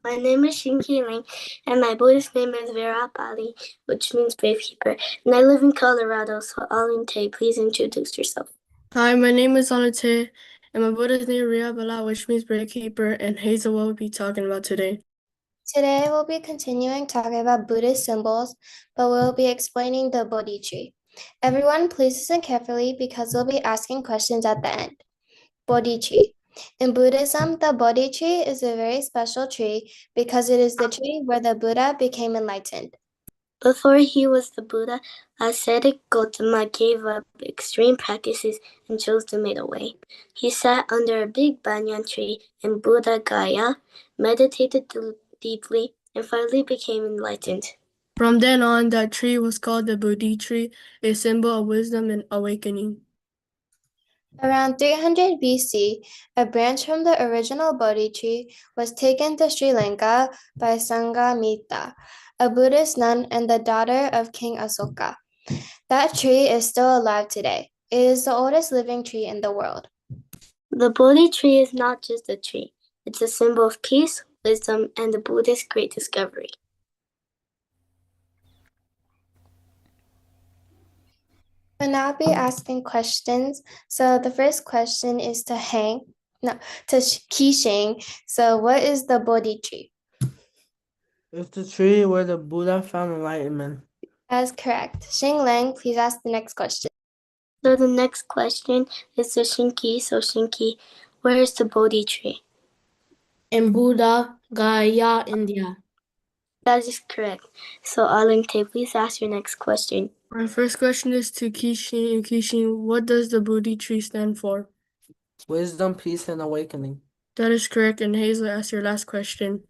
My name is Shinki Ling, and my Buddhist name is Virapali, which means brave keeper. And I live in Colorado, so Alinte, please introduce yourself. Hi, my name is Alate, and my Buddhist name is Ria Bala, which means bread keeper, and Hazel will be talking about today. Today, we'll be continuing talking about Buddhist symbols, but we'll be explaining the Bodhi tree. Everyone, please listen carefully because we'll be asking questions at the end. Bodhi tree. In Buddhism, the Bodhi tree is a very special tree because it is the tree where the Buddha became enlightened. Before he was the Buddha, ascetic Gautama gave up extreme practices and chose the middle way. He sat under a big banyan tree in Buddha Gaya, meditated deeply, and finally became enlightened. From then on, that tree was called the Bodhi tree, a symbol of wisdom and awakening. Around 300 BC, a branch from the original Bodhi tree was taken to Sri Lanka by Sanghamita, a Buddhist nun and the daughter of King Asoka. That tree is still alive today. It is the oldest living tree in the world. The Bodhi tree is not just a tree, it's a symbol of peace, wisdom, and the Buddhist great discovery. We'll now be asking questions. So the first question is to Kishing. So what is the Bodhi tree? It's the tree where the Buddha found enlightenment. That is correct. Xing Lang, please ask the next question. So the next question is to Shinki. So Shinki, where is the Bodhi tree? In Buddha Gaya, India. That is correct. So Alinte, please ask your next question. My first question is to Kishin. Kishin, what does the Bodhi tree stand for? Wisdom, peace, and awakening. That is correct. And Hazel, ask your last question.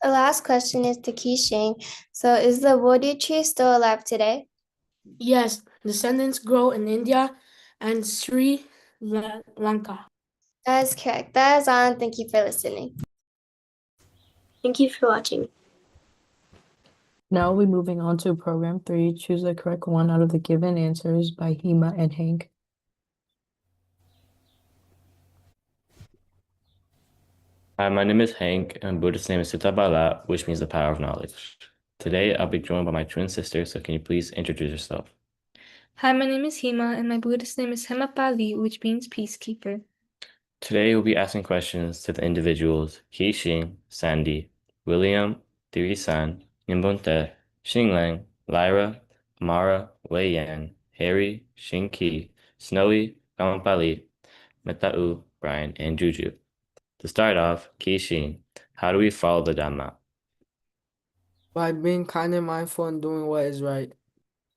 The last question is to Kishing. So is the Bodhi tree still alive today? Yes, descendants grow in India and Sri Lanka. That is correct. That is all. Thank you for listening. Thank you for watching. Now we're moving on to program 3. Choose the correct one out of the given answers by Hema and Hank. Hi, my name is Hank, and Buddhist name is Sitabala, which means the power of knowledge. Today, I'll be joined by my twin sister, so can you please introduce yourself? Hi, my name is Hema, and my Buddhist name is Hemapali, which means peacekeeper. Today, we'll be asking questions to the individuals Kixing, Sandy, William, Thirisan, Nimbunte, Xinglang, Lyra, Amara, Wei Yan, Harry, Shinki, Snowy, Kamampali, Metau, Brian, and Juju. To start off, Kixing, how do we follow the Dhamma? By being kind and mindful and doing what is right.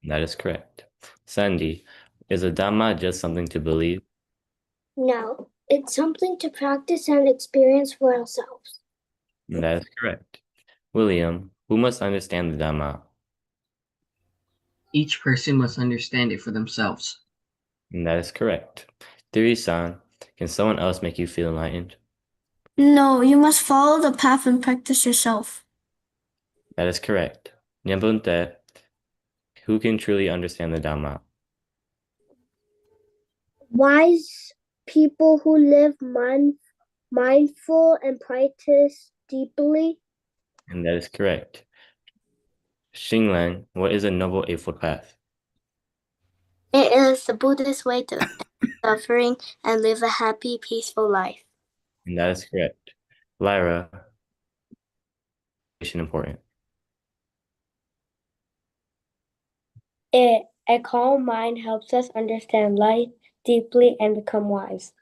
That is correct. Sandy, is the Dhamma just something to believe? No, it's something to practice and experience for ourselves. That is correct. William, who must understand the Dhamma? Each person must understand it for themselves. That is correct. Thiri-san, can someone else make you feel enlightened? No, you must follow the path and practice yourself. That is correct. Nyambunte, who can truly understand the Dhamma? Wise people who live mindful and practice deeply. And that is correct. Xinglan, what is a noble eightfold path? It is the Buddhist way to end suffering and live a happy, peaceful life. And that is correct. Lyra, is important. A calm mind helps us understand life deeply and become wise.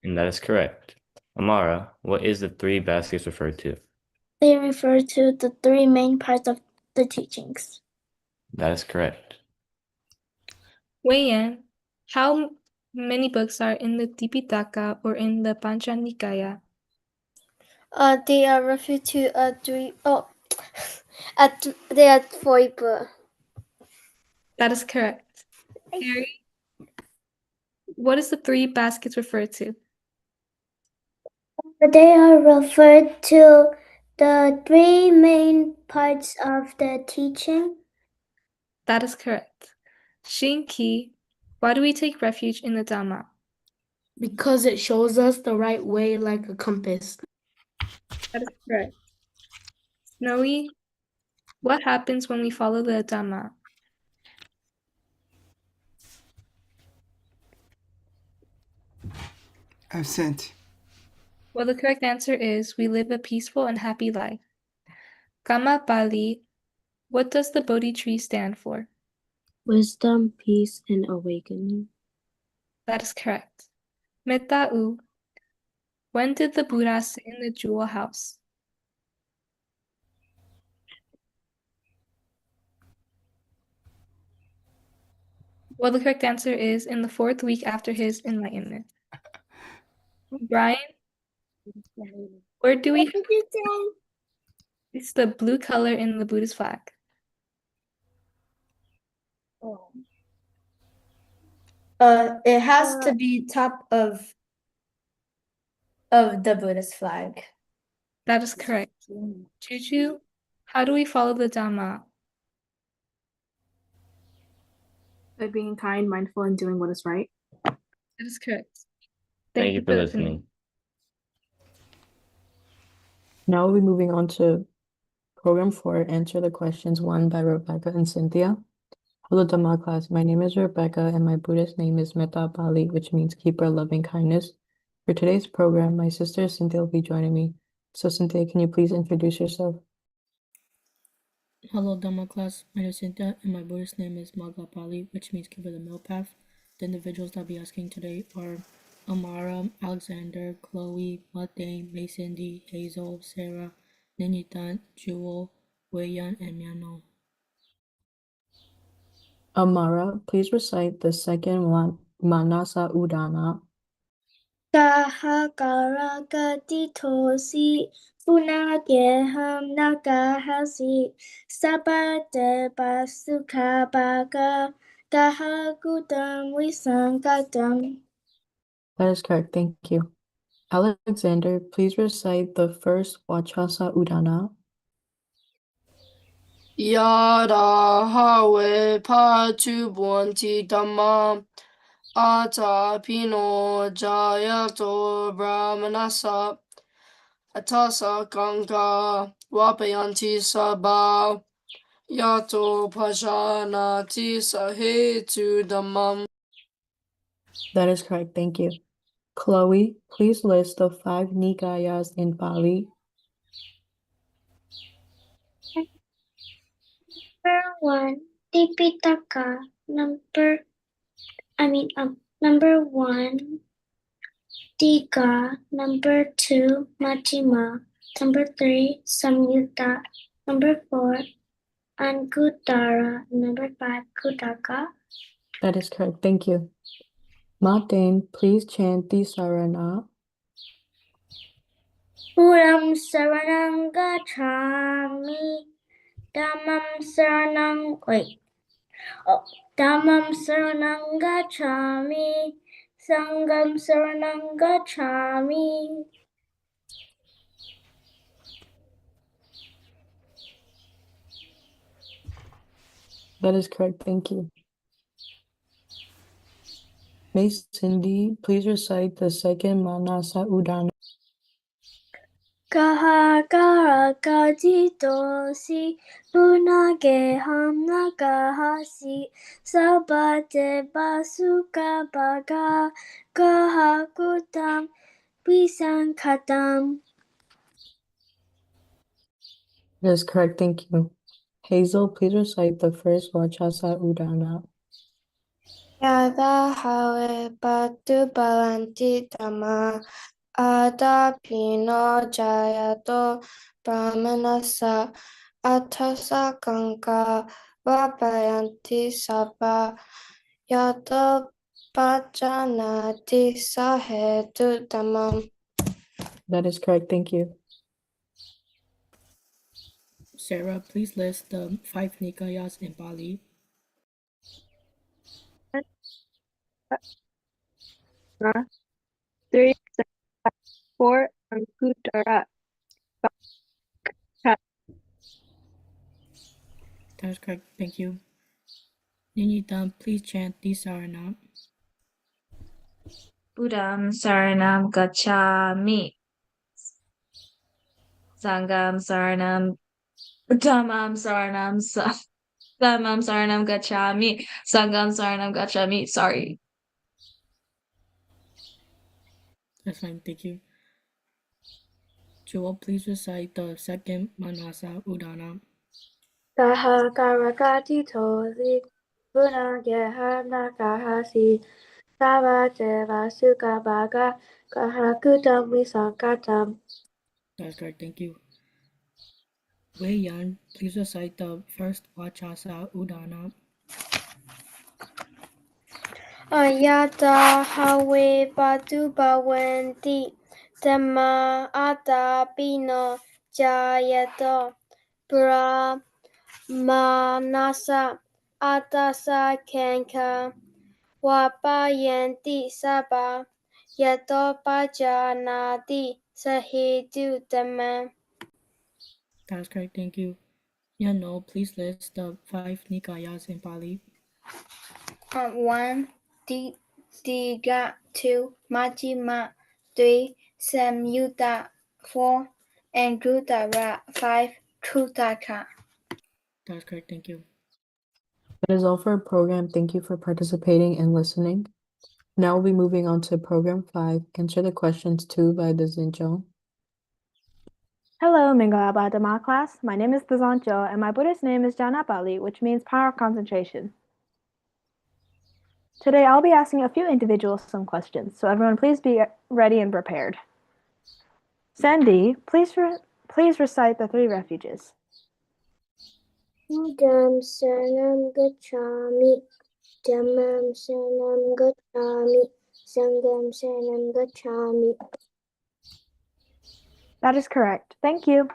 And that is correct. Amara, what is the three baskets referred to? They refer to the three main parts of the teachings. That is correct. Wei Yan, how many books are in the Tipitaka or in the Pancha Nikaya? They are referred to three. Oh, they are four books. That is correct. Harry, what is the three baskets referred to? They are referred to the three main parts of the teaching. That is correct. Shinki, why do we take refuge in the Dhamma? Because it shows us the right way like a compass. That is correct. Snowy, what happens when we follow the Dhamma? Absent. Well, the correct answer is we live a peaceful and happy life. Kama Pali, what does the Bodhi tree stand for? Wisdom, peace, and awakening. That is correct. Meta'u, when did the Buddha sit in the jewel house? Well, the correct answer is in the 4th week after his enlightenment. Brian, where do we? It's the blue color in the Buddhist flag. It has to be top of the Buddhist flag. That is correct. Juju, how do we follow the Dhamma? By being kind, mindful, and doing what is right. That is correct. Thank you for listening. Now we'll be moving on to Program 4, Answer the Questions 1 by Rebecca and Cynthia. Hello Dhamma class, my name is Rebecca and my Buddhist name is Metta Bali, which means keeper of loving kindness. For today's program, my sister Cynthia will be joining me. So Cynthia, can you please introduce yourself? Hello Dhamma class, my name is Cynthia and my Buddhist name is Magla Pali, which means keeper of the middle path. The individuals I'll be asking today are Amara, Alexander, Chloe, Mate, Cindy, Hazel, Sarah, Ninitan, Jewel, Weiyan, and Miano. Amara, please recite the second one, Manasa Udana. Kahakaragati punageham nagahasi sabate basuka baga gahagutam visangatam. That is correct, thank you. Alexander, please recite the first Vachasa Udana. Yada hawe patu buanti dhamma ata pino jayato brahmanasa atasa ganga wapayanti sabha yato pajanati sahetu dhammam. That is correct, thank you. Chloe, please list the 5 Nikayas in Pali. Number 1, Tipitaka. Number 1, Diga. Number 2, Majjhima. Number 3, Samyutta. Number 4, Anguttara. Number 5, Kudaka. That is correct, thank you. Martin, please chant the Sarana. Buddham saranam gacchami. Dhammam saranam Dhammam saranam gacchami. Sangham saranam gacchami. That is correct, thank you. Miss Cindy, please recite the second Manasa Udana. Kahakaragati punageham nagahasi sabate basuka baga gahakutam visankatam. That is correct, thank you. Hazel, please recite the first Vachasa Udana. Yada hawe patu balanti dhamma Ada Pino Jayato Brahmanasa Atasa Ganga Vapayanti Sabha Yata Pajanati Sahetu Dhammam. That is correct. Thank you. Sarah, please list the 5 Nikayas in Bali. Three, 4, Anguttara. That is correct. Thank you. Ninita, please chant Saranam. Buddham Saranam Gacchami. Sangam Saranam Dhammam Saranam Dhammam Saranam Gacchami. Sangam Saranam Gacchami. Sorry. That's fine. Thank you. Joel, please recite the second Manasa Udana. Kaha Karakati Tosi Puna Gehana Kahasi Sava Deva Suka Baga Kahakutam Visankatam. That's correct. Thank you. Wei Yan, please recite the first Vachasa Udana. Ayata hawe batu bawendi Dhamma ata pino jayato Brahmanasa atasa kanka Wapayanti sabha yato pajanati sahetu dhamma. That's correct. Thank you. Yano, please list the 5 Nikayas in Pali. 1. Tiga 2. Majjhima 3. Samyutta 4. And Guttara 5. Trutaka. That's correct. Thank you. That is all for our program. Thank you for participating and listening. Now we'll be moving on to program 5. Answer the questions 2 by the Zinjo. Hello, Mingala Dhamma class. My name is Thazancho, and my Buddhist name is Janapali, which means power of concentration. Today, I'll be asking a few individuals some questions, so everyone please be ready and prepared. Sandy, please recite the 3 refuges. Buddham Saranam Gacchami, Dhammam Saranam Gacchami, Sangam Saranam Gacchami. That is correct. Thank you.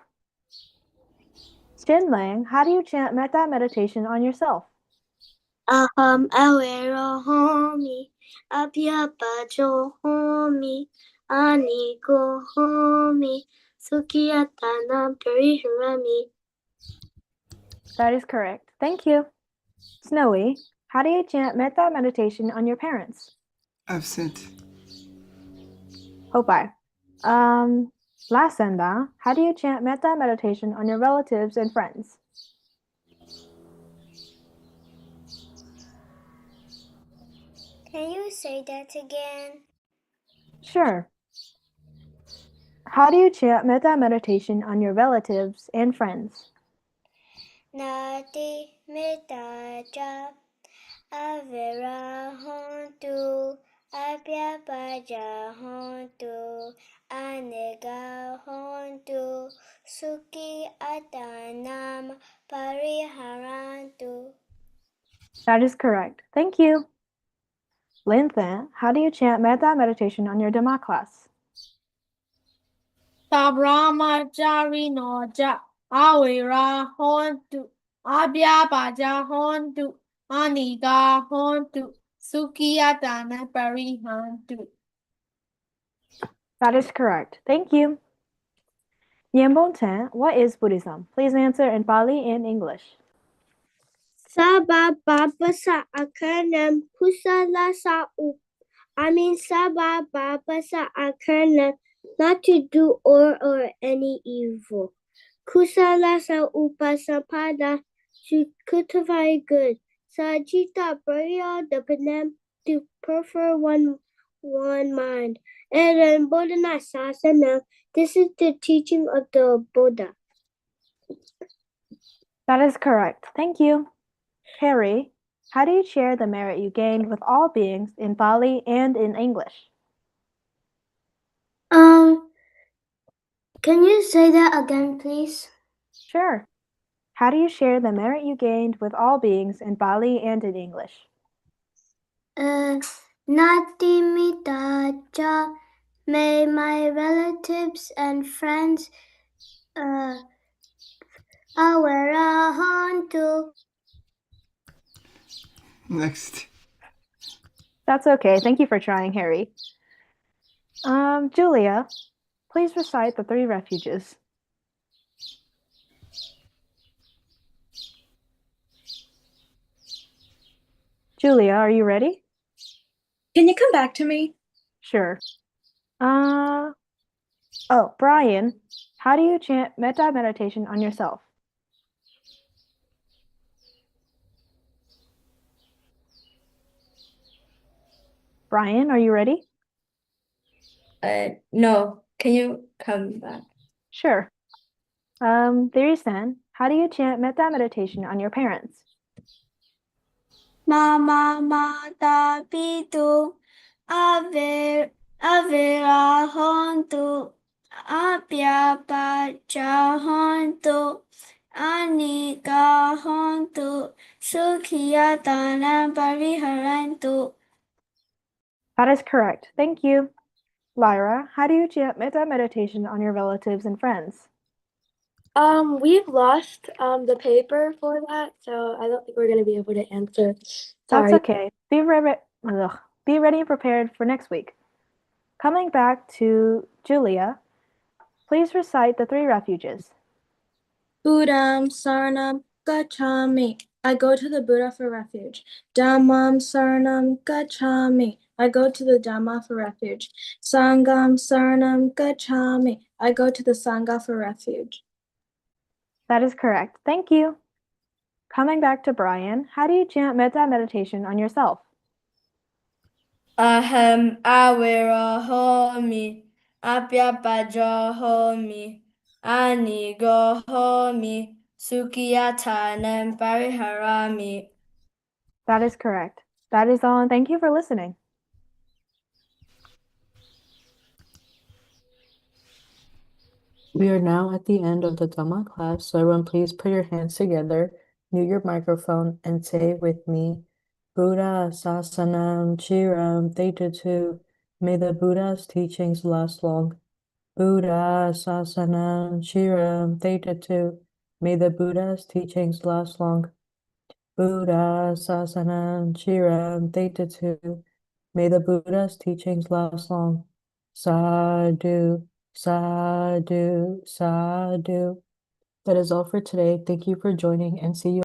Shinlang, how do you chant metta meditation on yourself? Aham awero homi, abhyapajo homi, aniko homi, sukhiyatanam pariharami. That is correct. Thank you. Snowy, how do you chant metta meditation on your parents? Absent. Hopai. Lasenda, how do you chant metta meditation on your relatives and friends? Can you say that again? Sure. How do you chant metta meditation on your relatives and friends? Nati mitaja avira hontu abhyapaja hontu anega hontu suki atanam pariharantu. That is correct. Thank you. Linthan, how do you chant metta meditation on your Dhamma class? Sabrahmachari noja awira hontu abhyapaja hontu aniga hontu sukiyatana parihantu. That is correct. Thank you. Nyambonten, what is Buddhism? Please answer in Pali and English. Sabha babasa akaram kusala sa Sabha babasa akaram, not to do or any evil. Kusala sa upasampada, to cultivate good. Sajita burial the panam, to prefer one mind. And in Bodhana Sasana, this is the teaching of the Buddha. That is correct. Thank you. Harry, how do you share the merit you gained with all beings in Pali and in English? Can you say that again, please? Sure. How do you share the merit you gained with all beings in Bali and in English? Nati mitacha, may my relatives and friends awarahantu. Next. That's okay. Thank you for trying, Harry. Julia, please recite the 3 refuges. Julia, are you ready? Can you come back to me? Sure. Brian, how do you chant metta meditation on yourself? Brian, are you ready? No. Can you come back? Sure. Thiri-san, how do you chant metta meditation on your parents? Mama mata pitu avirahontu apyapachahontu anikahontu sukhiyatana pariharantu. That is correct. Thank you. Lyra, how do you chant metta meditation on your relatives and friends? We've lost the paper for that, so I don't think we're gonna be able to answer. That's Sorry. okay. Be ready and prepared for next week. Coming back to Julia, please recite the 3 refuges. Buddham Saranam Gacchami. I go to the Buddha for refuge. Dhammam Saranam Gacchami. I go to the Dhamma for refuge. Sangam Saranam Gacchami. I go to the Sangha for refuge. That is correct. Thank you. Coming back to Brian, how do you chant metta meditation on yourself? Ahem awirahomi apyapajahomi anigohomi sukhiyatanam pariharami. That is correct. That is all, and thank you for listening. We are now at the end of the Dhamma class, so everyone please put your hands together, mute your microphone, and say with me, Buddha Sasanam Chiram Thejatu. May the Buddha's teachings last long. Buddha Sasanam Chiram Thejatu. May the Buddha's teachings last long. Buddha Sasanam Chiram Thejatu. May the Buddha's teachings last long. Sadhu. Sadhu, sadhu. That is all for today. Thank you for joining and see you.